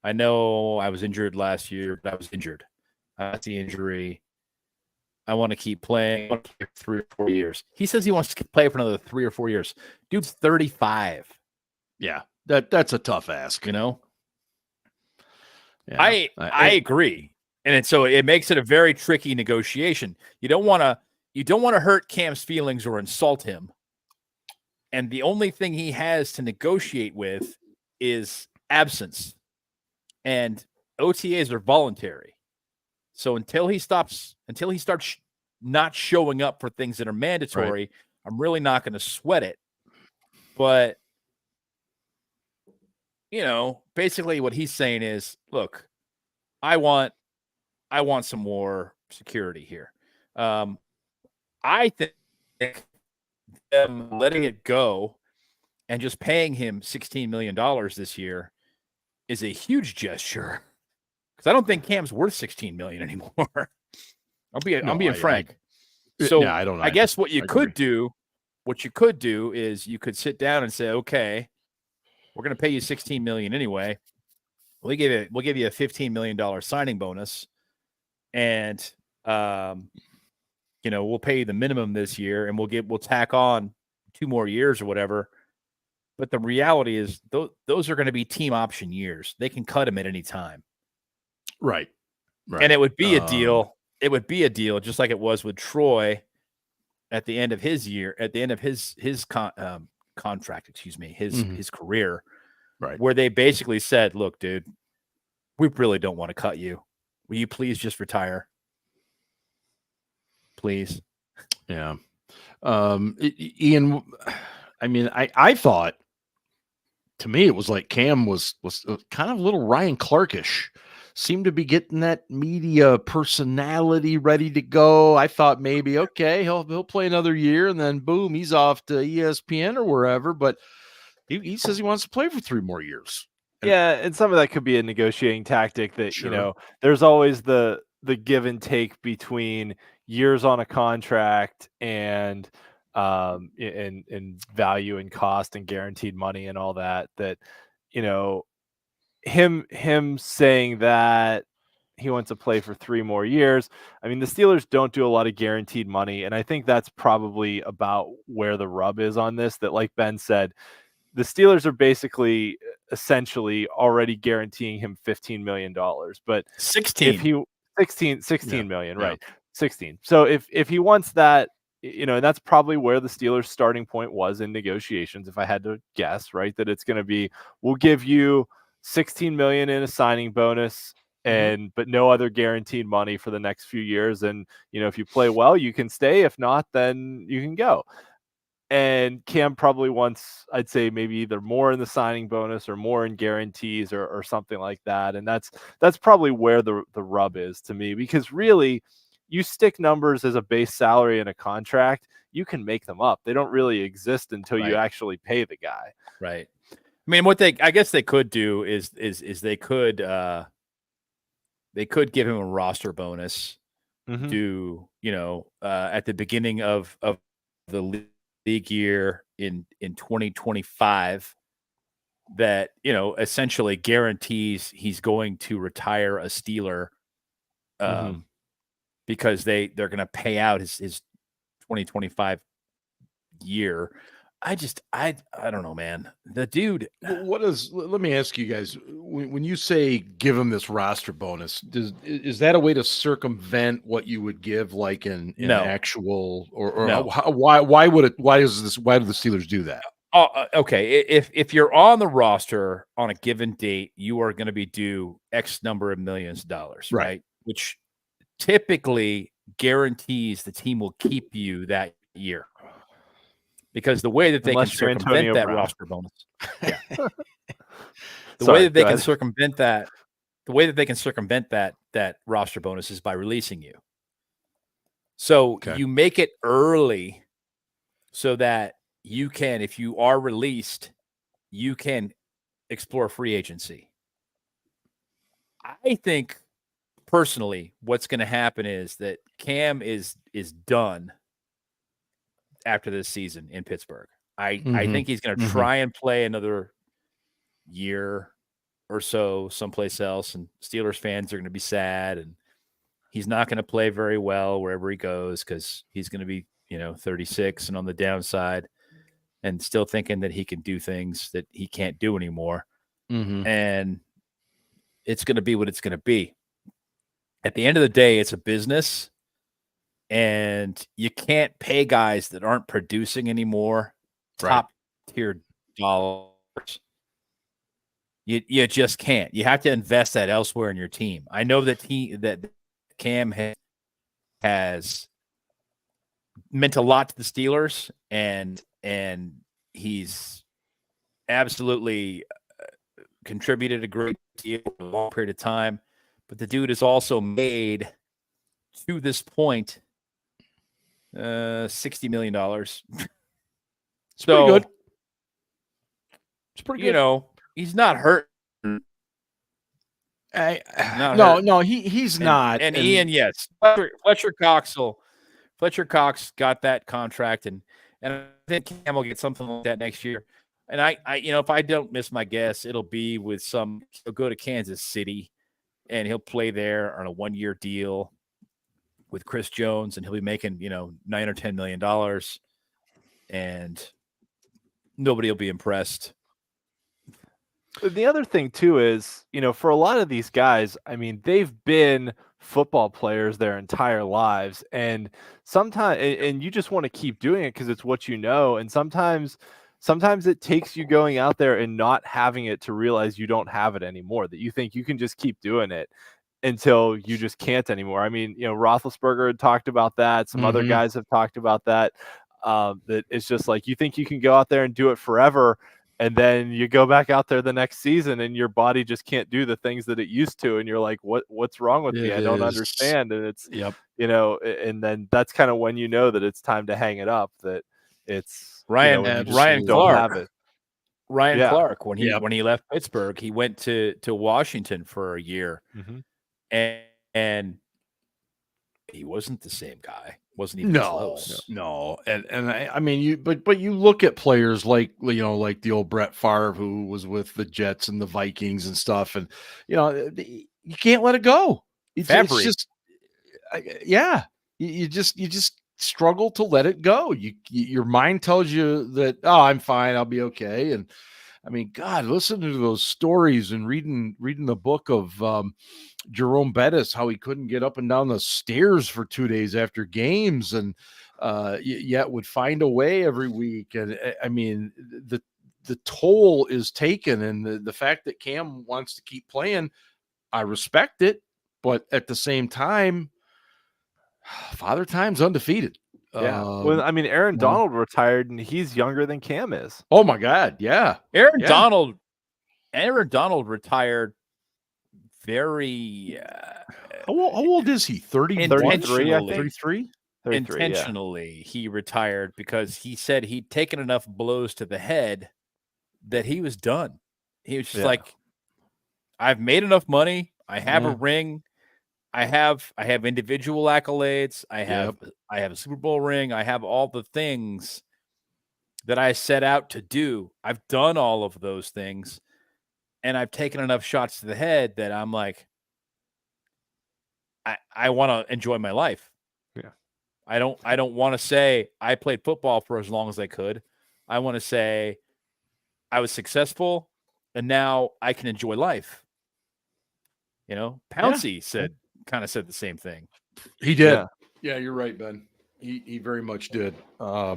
I know I was injured last year, but I was injured. That's the injury. I want to keep playing. I want to play for 3 or 4 years. He says he wants to play for another 3 or 4 years. Dude's 35. Yeah, that's a tough ask. Yeah, I agree. And so it makes it a very tricky negotiation. You don't want to hurt Cam's feelings or insult him. And the only thing he has to negotiate with is absence. And OTAs are voluntary. So until he starts not showing up for things that are mandatory, I'm really not going to sweat it. But, basically what he's saying is, look, I want some more security here. I think them letting it go and just paying him $16 million this year is a huge gesture, because I don't think Cam's worth $16 million anymore. I'm being frank. I guess what you could do is you could sit down and say, okay, we're going to pay you $16 million anyway. We'll give you a $15 million signing bonus, and we'll pay you the minimum this year, and we'll tack on 2 more years or whatever. But the reality is those are going to be team option years. They can cut him at any time. Right. And it would be a deal. It would be a deal just like it was with Troy at the end of his year, at the end of his contract, his career, right, where they basically said, look, dude, we really don't want to cut you. Will you please just retire? Please. Yeah. Ian, I mean, I thought, to me, it was like Cam was kind of a little Ryan Clark-ish. Seemed to be getting that media personality ready to go. I thought maybe, okay, he'll play another year, and then boom, he's off to ESPN or wherever. But he says he wants to play for 3 more years. And some of that could be a negotiating tactic that, there's always the give and take between years on a contract and value and cost and guaranteed money and all that, him saying that he wants to play for 3 more years. I mean, the Steelers don't do a lot of guaranteed money, and I think that's probably about where the rub is on this, that, like Ben said, the Steelers are basically essentially already guaranteeing him $15 million, but 16 million, right? 16. So if he wants that, and that's probably where the Steelers' starting point was in negotiations, if I had to guess, right? That it's going to be, we'll give you $16 million in a signing bonus, but no other guaranteed money for the next few years. And, if you play well, you can stay. If not, then you can go. And Cam probably wants, I'd say, maybe either more in the signing bonus or more in guarantees or something like that. And that's probably where the rub is to me, because really, you stick numbers as a base salary in a contract, you can make them up. They don't really exist until you actually pay the guy. Right. I mean, I guess they could do is they could give him a roster bonus to, at the beginning of the league year in 2025, that, essentially guarantees he's going to retire a Steeler, because they're going to pay out his 2025 year. I don't know, man. The dude. Let me ask you guys, when you say give him this roster bonus, is that a way to circumvent what you would give like in actual, or no. Why do the Steelers do that? Okay. If you're on the roster on a given date, you are going to be due X number of millions of dollars, right? Which typically guarantees the team will keep you that year. Because the way that they can circumvent that roster bonus, the way that they can circumvent that roster bonus is by releasing you. So you make it early so that you can, if you are released, you can explore free agency. I think personally, what's going to happen is that Cam is done after this season in Pittsburgh. I think he's going to try and play another year or so someplace else, and Steelers fans are going to be sad, and he's not going to play very well wherever he goes because he's going to be, 36 and on the downside and still thinking that he can do things that he can't do anymore. And it's going to be what it's going to be. At the end of the day, it's a business. And you can't pay guys that aren't producing anymore top tier dollars You just can't. You have to invest that elsewhere in your team. I know that Cam has meant a lot to the Steelers, and he's absolutely contributed a great deal for a long period of time. But the dude has also made, to this point, $60 million. It's pretty good. It's pretty good. You know, he's not hurt. No, he's not. And Ian, yes, Fletcher Cox got that contract, and I think Cam will get something like that next year. And I if I don't miss my guess, it'll be with he'll go to Kansas City, and he'll play there on a 1-year deal with Chris Jones, and he'll be making $9 or $10 million, and nobody will be impressed. The other thing too is, for a lot of these guys, I mean, they've been football players their entire lives, and sometimes, and you just want to keep doing it because it's what you know. And sometimes it takes you going out there and not having it to realize you don't have it anymore, that you think you can just keep doing it until you just can't anymore. I mean, Roethlisberger had talked about that. Some other guys have talked about that, that it's just like, you think you can go out there and do it forever. And then you go back out there the next season and your body just can't do the things that it used to. And you're like, what's wrong with me? I don't understand. And it's, and then that's kind of when you know that it's time to hang it up, that it's Ryan Clark. Ryan Yeah. Clark, when he left Pittsburgh, he went to Washington for a year, and he wasn't the same guy. Wasn't even close. No. And I mean, but you look at players like the old Brett Favre, who was with the Jets and the Vikings and stuff, and you can't let it go. It's just, you just struggle to let it go. Your mind tells you that, oh, I'm fine, I'll be okay. And I mean, God, listen to those stories and reading the book of Jerome Bettis, how he couldn't get up and down the stairs for 2 days after games, and yet would find a way every week. And I mean, the toll is taken, and the fact that Cam wants to keep playing, I respect it, but at the same time, Father Time's undefeated. Yeah. Well, I mean, Aaron Donald retired, and he's younger than Cam is. Oh my God. Yeah. Aaron Donald retired very how old is he? 33, I think. 33? Intentionally, he retired because he said he'd taken enough blows to the head that he was done. He was just like, I've made enough money. I have a ring. I have individual accolades. I have a Super Bowl ring. I have all the things that I set out to do. I've done all of those things, and I've taken enough shots to the head that I'm like, I want to enjoy my life. Yeah. I don't want to say I played football for as long as I could. I want to say I was successful, and now I can enjoy life. Pouncey kind of said the same thing. He did. Yeah, you're right, Ben. He very much did. I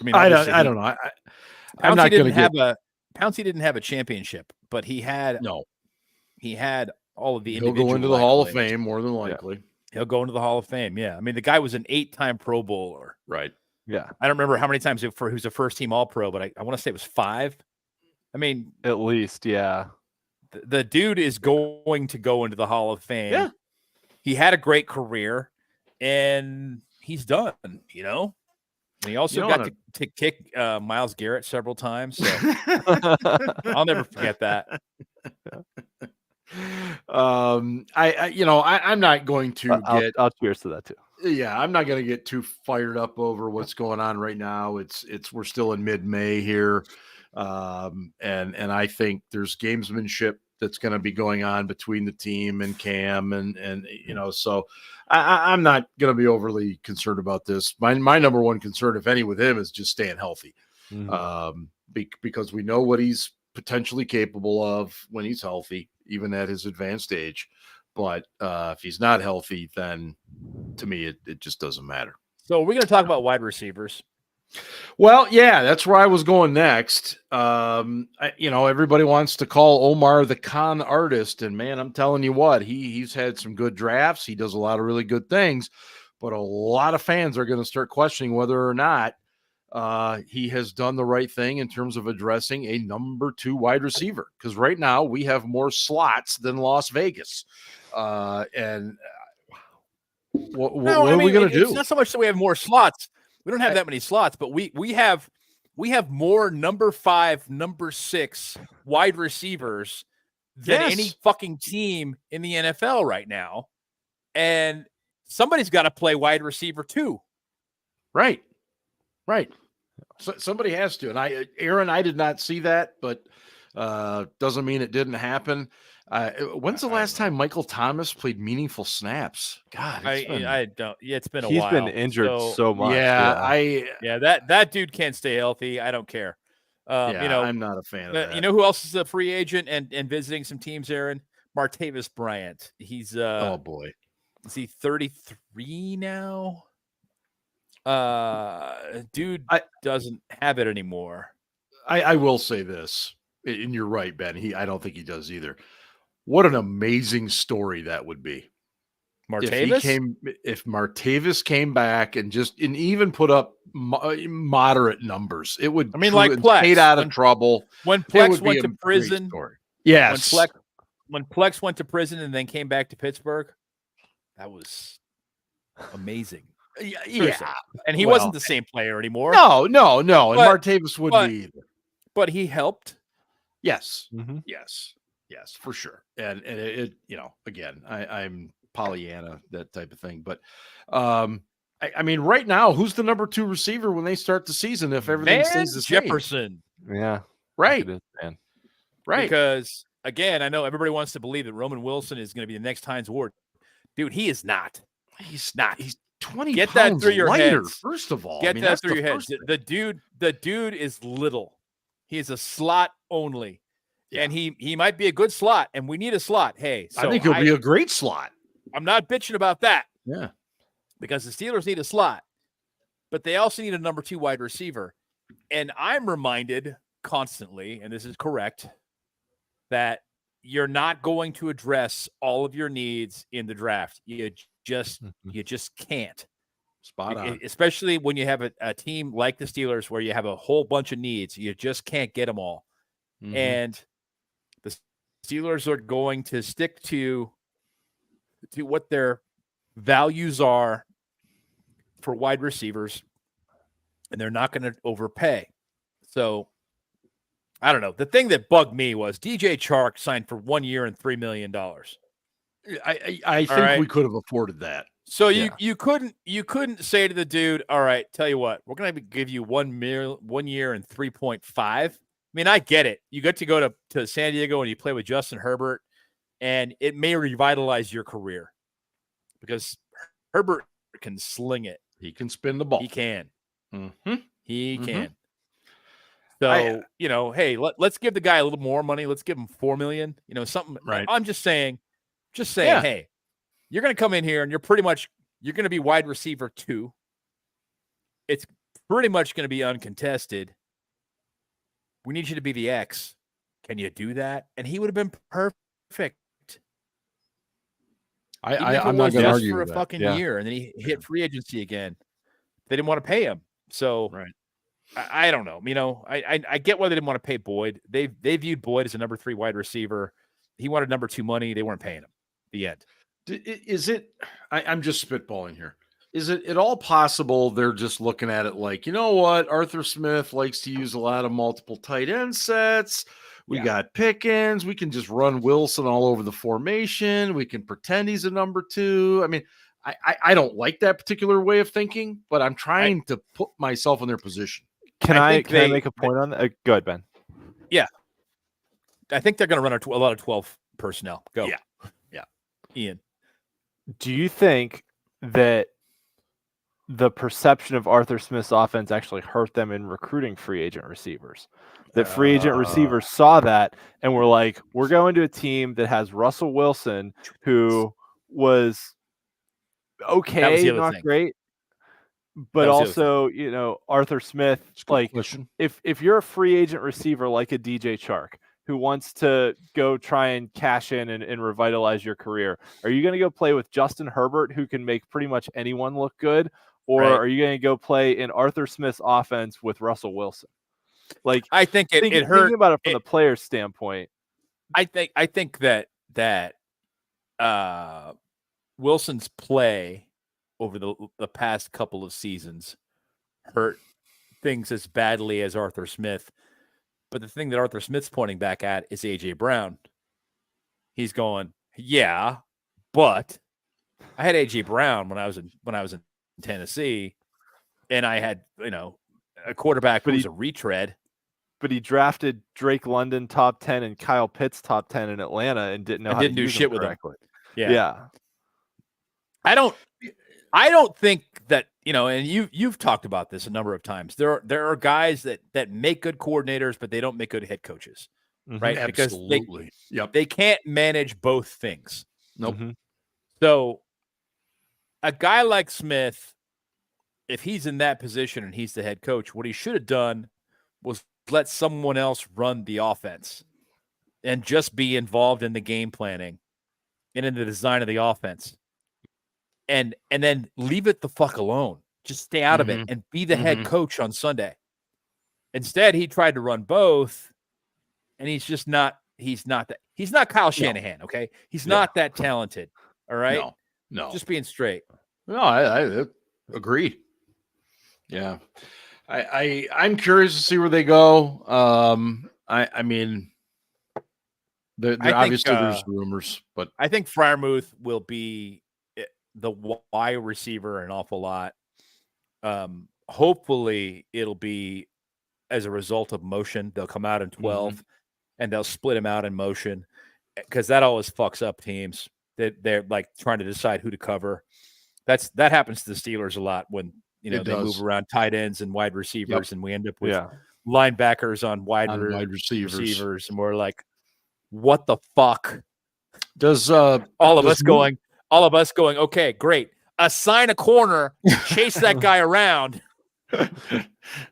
mean, I don't know. I'm not going to get. Pouncey didn't have a championship, but he had all of the. He'll go into the Hall of Fame more than likely. Yeah. He'll go into the Hall of Fame. Yeah, I mean, the guy was an 8-time Pro Bowler. Right. Yeah. I don't remember how many times he was a first-team All-Pro, but I want to say it was 5. I mean, at least, yeah. The dude is going to go into the Hall of Fame. Yeah. He had a great career, and he's done. And he also got to kick Myles Garrett several times. So I'll never forget that. I'm not going to I'll cheers to that too. Yeah, I'm not going to get too fired up over what's going on right now. We're still in mid-May here. And I think there's gamesmanship that's going to be going on between the team and Cam, and so I'm not going to be overly concerned about this. My number one concern, if any, with him is just staying healthy, because we know what he's potentially capable of when he's healthy, even at his advanced age. But if he's not healthy, then to me it just doesn't matter. So we're going to talk about wide receivers. Well, yeah, that's where I was going next. Everybody wants to call Omar the con artist, and man, I'm telling you what, he's had some good drafts. He does a lot of really good things, but a lot of fans are going to start questioning whether or not he has done the right thing in terms of addressing a number 2 wide receiver. Because right now we have more slots than Las Vegas, and what are we going to do? It's not so much that we have more slots. We don't have that many slots, but we have more number 5, number 6 wide receivers than any fucking team in the NFL right now. And somebody's got to play wide receiver too. Right. So somebody has to. And Aaron, I did not see that, but doesn't mean it didn't happen. When's the last time Michael Thomas played meaningful snaps? God, I don't. Yeah, it's been a while. He's been injured so much. That dude can't stay healthy. I don't care. I'm not a fan of that. You know who else is a free agent and visiting some teams, Aaron? Martavis Bryant. He's oh boy. Is he 33 now? Dude doesn't have it anymore. I will say this, and you're right, Ben. I don't think he does either. What an amazing story that would be. Martavis? If Martavis came back and even put up moderate numbers, it would. I mean, like Plex stayed out of trouble. When Plex went to prison. Yes. When Plex went to prison and then came back to Pittsburgh, that was amazing. Yeah. And he wasn't the same player anymore. No. And Martavis wouldn't be either. But he helped. Yes. Mm-hmm. Yes, for sure. And it again, I'm Pollyanna, that type of thing. But I mean, right now, who's the number 2 receiver when they start the season if everything stays the same? Jefferson. Yeah. Right. Right. Because again, I know everybody wants to believe that Roman Wilson is going to be the next Hines Ward. Dude, he is not. He's not. He's 20 Get pounds that through your lighter, heads. First of all. Get that through your heads. The dude is little. He is a slot only. Yeah. And he might be a good slot, and we need a slot. Hey, so I think he'll be a great slot. I'm not bitching about that. Yeah. Because the Steelers need a slot, but they also need a number 2 wide receiver. And I'm reminded constantly, and this is correct, that you're not going to address all of your needs in the draft. You just can't. Spot on. Especially when you have a team like the Steelers where you have a whole bunch of needs. You just can't get them all. Mm-hmm. And the Steelers are going to stick to what their values are for wide receivers, and they're not going to overpay. So, I don't know. The thing that bugged me was DJ Chark signed for 1 year and $3 million. I think we could have afforded that. So you couldn't say to the dude, all right, tell you what, we're going to give you 1 year and 3.5. I mean, I get it. You get to go to San Diego and you play with Justin Herbert, and it may revitalize your career because Herbert can sling it. He can spin the ball. He can. Mm-hmm. He can. So, hey, let's give the guy a little more money. Let's give him $4 million. Something. Right. I'm just saying, hey, you're going to come in here and you're going to be wide receiver 2. It's pretty much going to be uncontested. We need you to be the X. Can you do that? And he would have been perfect. I'm not going to argue for with a that. fucking year, and then he hit free agency again. They didn't want to pay him, so right. I don't know. I get why they didn't want to pay Boyd. They viewed Boyd as a number 3 wide receiver. He wanted number 2 money. They weren't paying him. The end. Is it? I'm just spitballing here. Is it at all possible they're just looking at it like, you know what? Arthur Smith likes to use a lot of multiple tight end sets. We got Pickens. We can just run Wilson all over the formation. We can pretend he's a number 2. I mean, I don't like that particular way of thinking, but I'm trying to put myself in their position. Can I make a point on that? Go ahead, Ben. Yeah. I think they're going to run a lot of 12 personnel. Go. Yeah. Ian. Do you think that the perception of Arthur Smith's offense actually hurt them in recruiting free agent receivers? That free agent receivers saw that and were like, we're going to a team that has Russell Wilson, who was okay, not great. But also, Arthur Smith, like if you're a free agent receiver like a DJ Chark who wants to go try and cash in and revitalize your career, are you going to go play with Justin Herbert, who can make pretty much anyone look good? Or are you going to go play in Arthur Smith's offense with Russell Wilson? Like, I think it hurt. Thinking about it from the player's standpoint, I think that Wilson's play over the past couple of seasons hurt things as badly as Arthur Smith. But the thing that Arthur Smith's pointing back at is A.J. Brown. He's going, yeah, but I had A.J. Brown when I was in Tennessee, and I had a quarterback who was a retread. But he drafted Drake London top 10 and Kyle Pitts top 10 in Atlanta and didn't know how to do shit with him. Yeah. I don't think that, and you've talked about this a number of times. There are guys that make good coordinators, but they don't make good head coaches, right? Absolutely. Because they can't manage both things. Nope. Mm-hmm. So a guy like Smith, if he's in that position and he's the head coach, what he should have done was let someone else run the offense and just be involved in the game planning and in the design of the offense. And then leave it the fuck alone. Just stay out of it and be the head coach on Sunday. Instead, he tried to run both, and he's not Kyle Shanahan, okay? He's not that talented, all right? No. Just being straight. No, I agree. Yeah. I'm curious to see where they go. I mean, obviously there's rumors, but I think Freiermuth will be the wide receiver an awful lot. Hopefully it'll be as a result of motion. They'll come out in 12 and they'll split him out in motion, because that always fucks up teams. They're like trying to decide who to cover. That happens to the Steelers a lot when they move around tight ends and wide receivers, and we end up with linebackers on wide receivers, and we're like, what the fuck? Does all of us going, okay, great. Assign a corner, chase that guy around.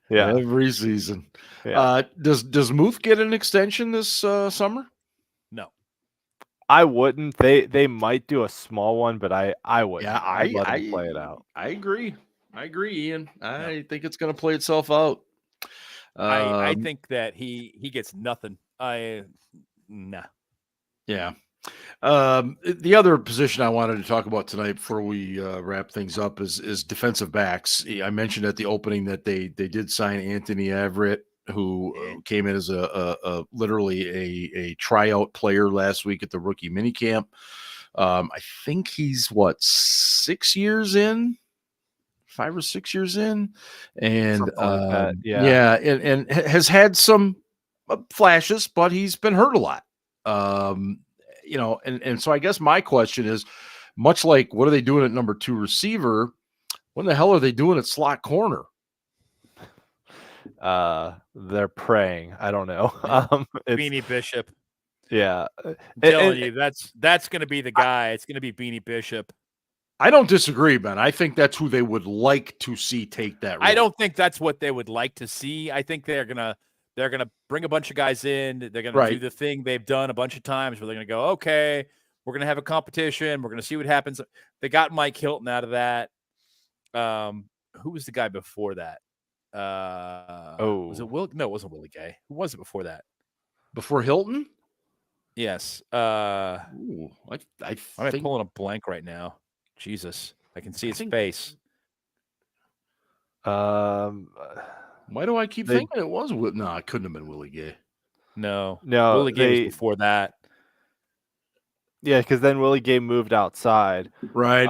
Every season. Does Muth get an extension this summer? No, I wouldn't. They might do a small one, but I wouldn't. Yeah, I'd let them play it out. I agree, Ian. I think it's going to play itself out. I think that he gets nothing. Nah. Yeah. The other position I wanted to talk about tonight before we wrap things up is defensive backs. I mentioned at the opening that they did sign Anthony Everett, who came in as a literally a tryout player last week at the rookie minicamp. I think he's 6 years in, 5 or 6 years in, and and has had some flashes, but he's been hurt a lot. And so I guess my question is, much like what are they doing at number 2 receiver? What the hell are they doing at slot corner? They're praying. I don't know. Beanie Bishop. Yeah. I'm telling you, that's going to be the guy. It's going to be Beanie Bishop. I don't disagree, Ben. I think that's who they would like to see take that role. I don't think that's what they would like to see. I think they're gonna bring a bunch of guys in. They're gonna do the thing they've done a bunch of times where they're gonna go, okay, we're gonna have a competition. We're gonna see what happens. They got Mike Hilton out of that. Who was the guy before that? Was it Will? No, it wasn't Willie Gay. Who was it before that? Before Hilton? Yes. I'm pulling a blank right now. Jesus, I can see his face. Why do I keep thinking it was? No, it couldn't have been Willie Gay. No. Willie Gay was before that. Yeah, because then Willie Gay moved outside. Right.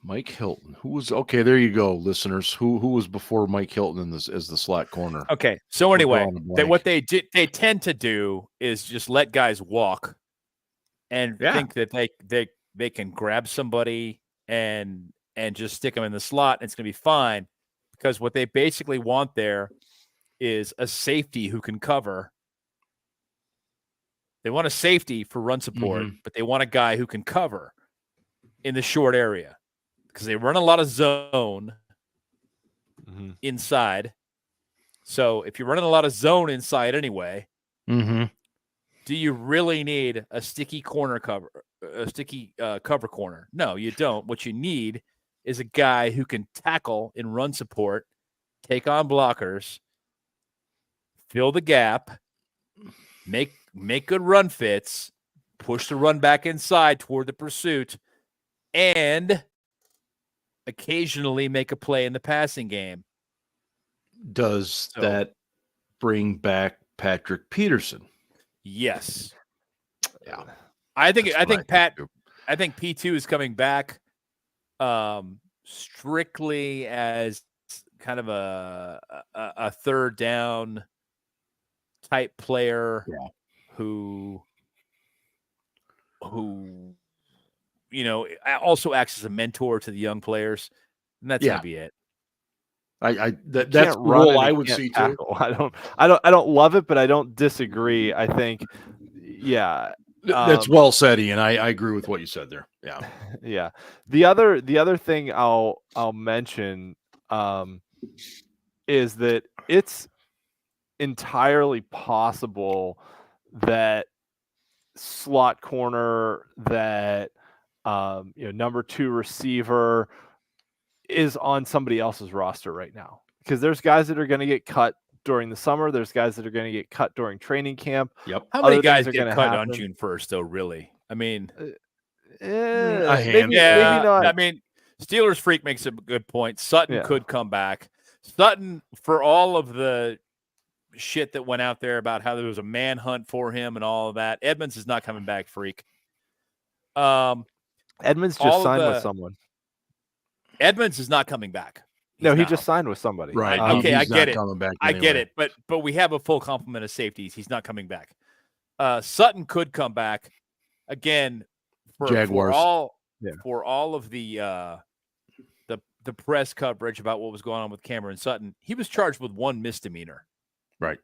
Mike Hilton. Who was okay? There you go, listeners. Who was before Mike Hilton as the slot corner? Okay. So anyway, what they tend to do is just let guys walk and think that they can grab somebody and just stick them in the slot and it's going to be fine, because what they basically want there is a safety who can cover. They want a safety for run support, but they want a guy who can cover in the short area, because they run a lot of zone inside. So if you're running a lot of zone inside anyway, do you really need a sticky cover corner? No, you don't. What you need is a guy who can tackle and run support, take on blockers, fill the gap, make good run fits, push the run back inside toward the pursuit, and occasionally make a play in the passing game. Does that bring back Patrick Peterson? Yes. Yeah. I think P2 is coming back strictly as kind of a third down type player who also acts as a mentor to the young players, and that's gonna be it. That's the role I would see too. I don't love it, but I don't disagree. I think, that's well said, Ian. I agree with what you said there. Yeah, yeah. The other thing I'll mention is that it's entirely possible that slot corner, that number 2 receiver is on somebody else's roster right now, because there's guys that are going to get cut during the summer. There's guys that are going to get cut during training camp. Yep. How many guys get cut on June 1st, though, really? I mean, maybe not. I mean, Steelers Freak makes a good point. Sutton could come back. Sutton, for all of the shit that went out there about how there was a manhunt for him and all of that, Edmonds is not coming back, Freak. Edmonds just signed with someone. Edmonds is not coming back. He just signed with somebody. Right. Okay, I get it. I get it. But we have a full complement of safeties. He's not coming back. Sutton could come back again Jaguars. For all of the press coverage about what was going on with Cameron Sutton. He was charged with 1 misdemeanor. Right.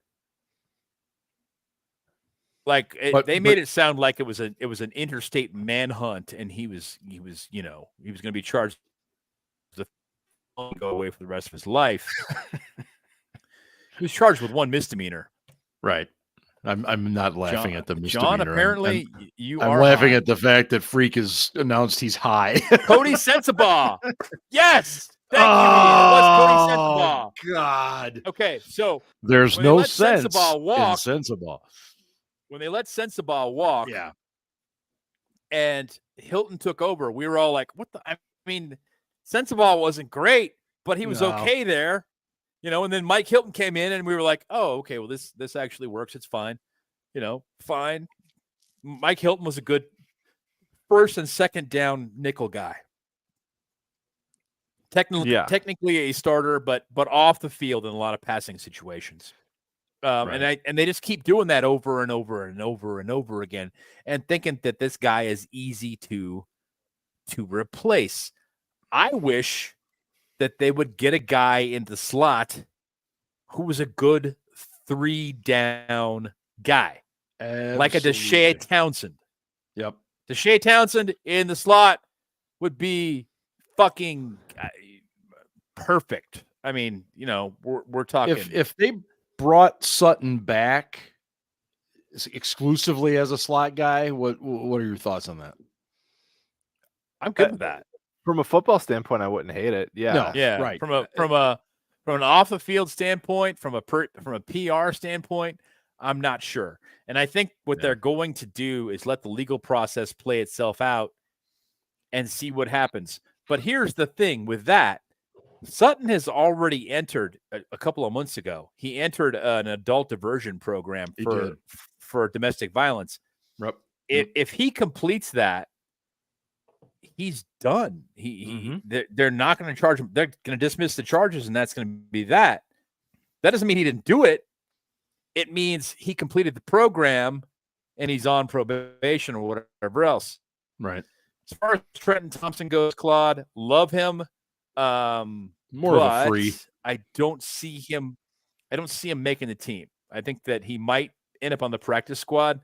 Like they made it sound like it was an interstate manhunt, and he was going to be charged to go away for the rest of his life. He was charged with 1 misdemeanor. Right. I'm not laughing at the misdemeanor. John, apparently I'm laughing at the fact that Freak has announced he's high. Cody Sensabaugh. Yes. Thank you, Ian. It was Cody Sensabaugh. God. Okay, so there's no sense in Sensabaugh. When they let Sensabaugh walk, and Hilton took over, we were all like, what the? I mean, Sensabaugh wasn't great, but he was okay there. And then Mike Hilton came in, and we were like, oh, okay, well, this actually works. It's fine. Fine. Mike Hilton was a good first and second down nickel guy. Technically a starter, but off the field in a lot of passing situations. And they just keep doing that over and over and over and over again, and thinking that this guy is easy to replace. I wish that they would get a guy in the slot who was a good 3-down guy. Absolutely. Like a Deshae Townsend. Yep. Deshae Townsend in the slot would be fucking perfect. I mean, we're talking. If they brought Sutton back exclusively as a slot guy, what are your thoughts on that? I'm good with that. From a football standpoint, I wouldn't hate it. Yeah. No, yeah. Right. From an off the field standpoint, from a PR standpoint, I'm not sure. And I think what they're going to do is let the legal process play itself out and see what happens. But here's the thing with that. Sutton has already entered a couple of months ago. He entered an adult diversion program for domestic violence. Yep. If he completes that, he's done. They're not going to charge him. They're going to dismiss the charges, and that's going to be that. That doesn't mean he didn't do it. It means he completed the program and he's on probation or whatever else. Right. As far as Trenton Thompson goes, Claude, love him. More of a free. I don't see him making the team. I think that he might end up on the practice squad.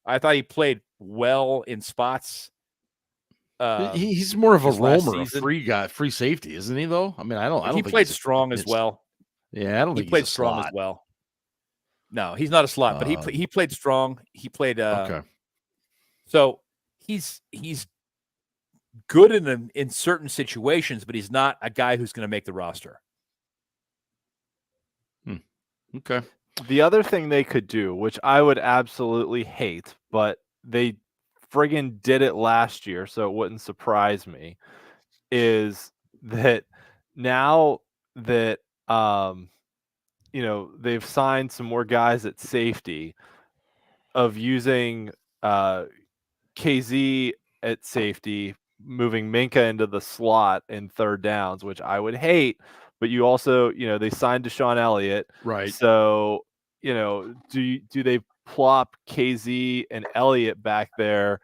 I thought he played well in spots He's more of a roamer, a free guy, free safety, isn't he? Though I mean, I don't. He think played strong as well. Yeah, I don't think he played strong as well. No, he's not a slot, but he played strong. He played. Okay. So he's good in certain situations, but he's not a guy who's going to make the roster. Okay. The other thing they could do, which I would absolutely hate, but they friggin' did it last year, so it wouldn't surprise me, is that now that they've signed some more guys at safety, of using KZ at safety, moving Minka into the slot in third downs, which I would hate. But you also, they signed Deshaun Elliott, right? So, do they plop KZ and Elliott back there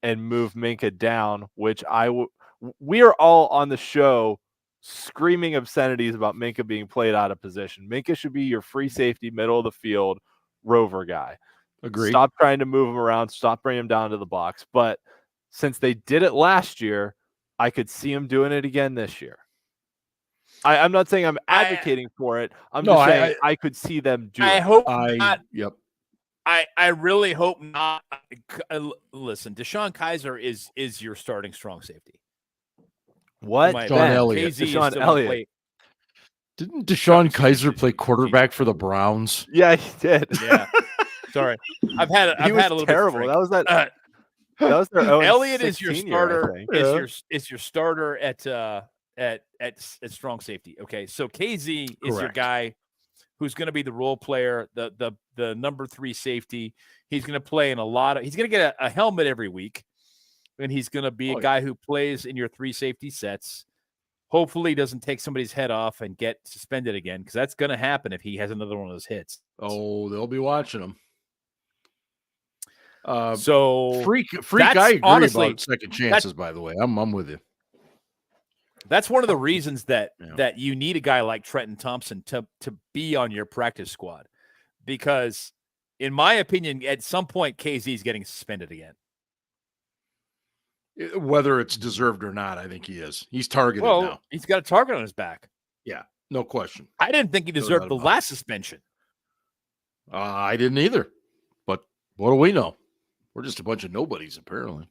and move Minka down? Which we are all on the show screaming obscenities about Minka being played out of position. Minka should be your free safety, middle of the field rover guy. Agreed. Stop trying to move him around. Stop bringing him down to the box. But since they did it last year, I could see him doing it again this year. I'm not saying I'm advocating for it. I'm just saying I could see them do it. I hope not. Yep. I really hope not. Listen, Deshaun Kaiser is your starting strong safety. What? Deshaun Elliott. Deshaun Elliott. Didn't Deshaun Kaiser play quarterback for the Browns? Yeah, he did. Yeah. Sorry, I've had a little terrible. Bit that was their Elliott is your starter. Year, is your starter at strong safety. Okay, so KZ is Correct. your guy who's going to be the role player, the number 3 safety. He's going to play in he's going to get a helmet every week, and he's going to be a guy who plays in your 3 safety sets. Hopefully he doesn't take somebody's head off and get suspended again, because that's going to happen if he has another one of those hits. Oh, they'll be watching him. So freak. I agree honestly, about second chances. By the way, I'm with you. That's one of the reasons that you need a guy like Trenton Thompson to be on your practice squad, because, in my opinion, at some point KZ is getting suspended again. Whether it's deserved or not, I think he is. He's targeted now. He's got a target on his back. Yeah, no question. I didn't think he deserved the last suspension. I didn't either. But what do we know? We're just a bunch of nobodies, apparently.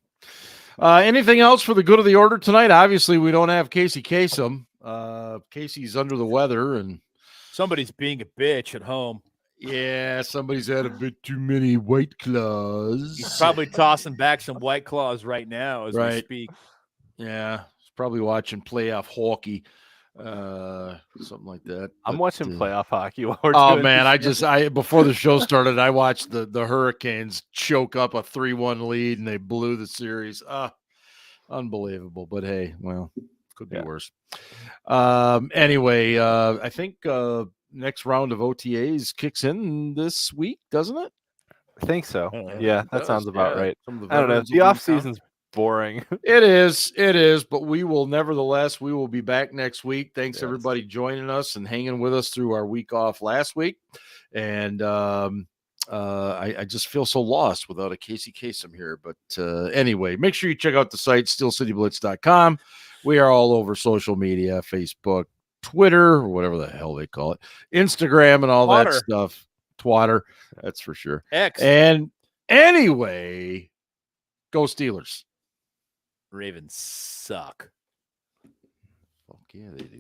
Anything else for the good of the order tonight? Obviously, we don't have Casey Kasem. Casey's under the weather, and somebody's being a bitch at home. Yeah, somebody's had a bit too many White Claws. He's probably tossing back some White Claws right now as we speak. Yeah, he's probably watching playoff hockey, something like that. I'm watching playoff hockey while we're doing I before the show started, I watched the Hurricanes choke up a 3-1 lead, and they blew the series. Unbelievable. But hey, well, could be worse. Anyway, I think next round of OTAs kicks in this week, doesn't it? I think so. Yeah, that sounds about right. I don't know. The off season's boring. It is, but we will be back next week. Thanks everybody joining us and hanging with us through our week off last week. And I just feel so lost without a Casey Kasem here. But anyway, make sure you check out the site, steelcityblitz.com. We are all over social media, Facebook, Twitter, or whatever the hell they call it, Instagram, and all that stuff. Twatter, that's for sure. X. And anyway, go Steelers. Ravens suck. Fuck yeah, they do.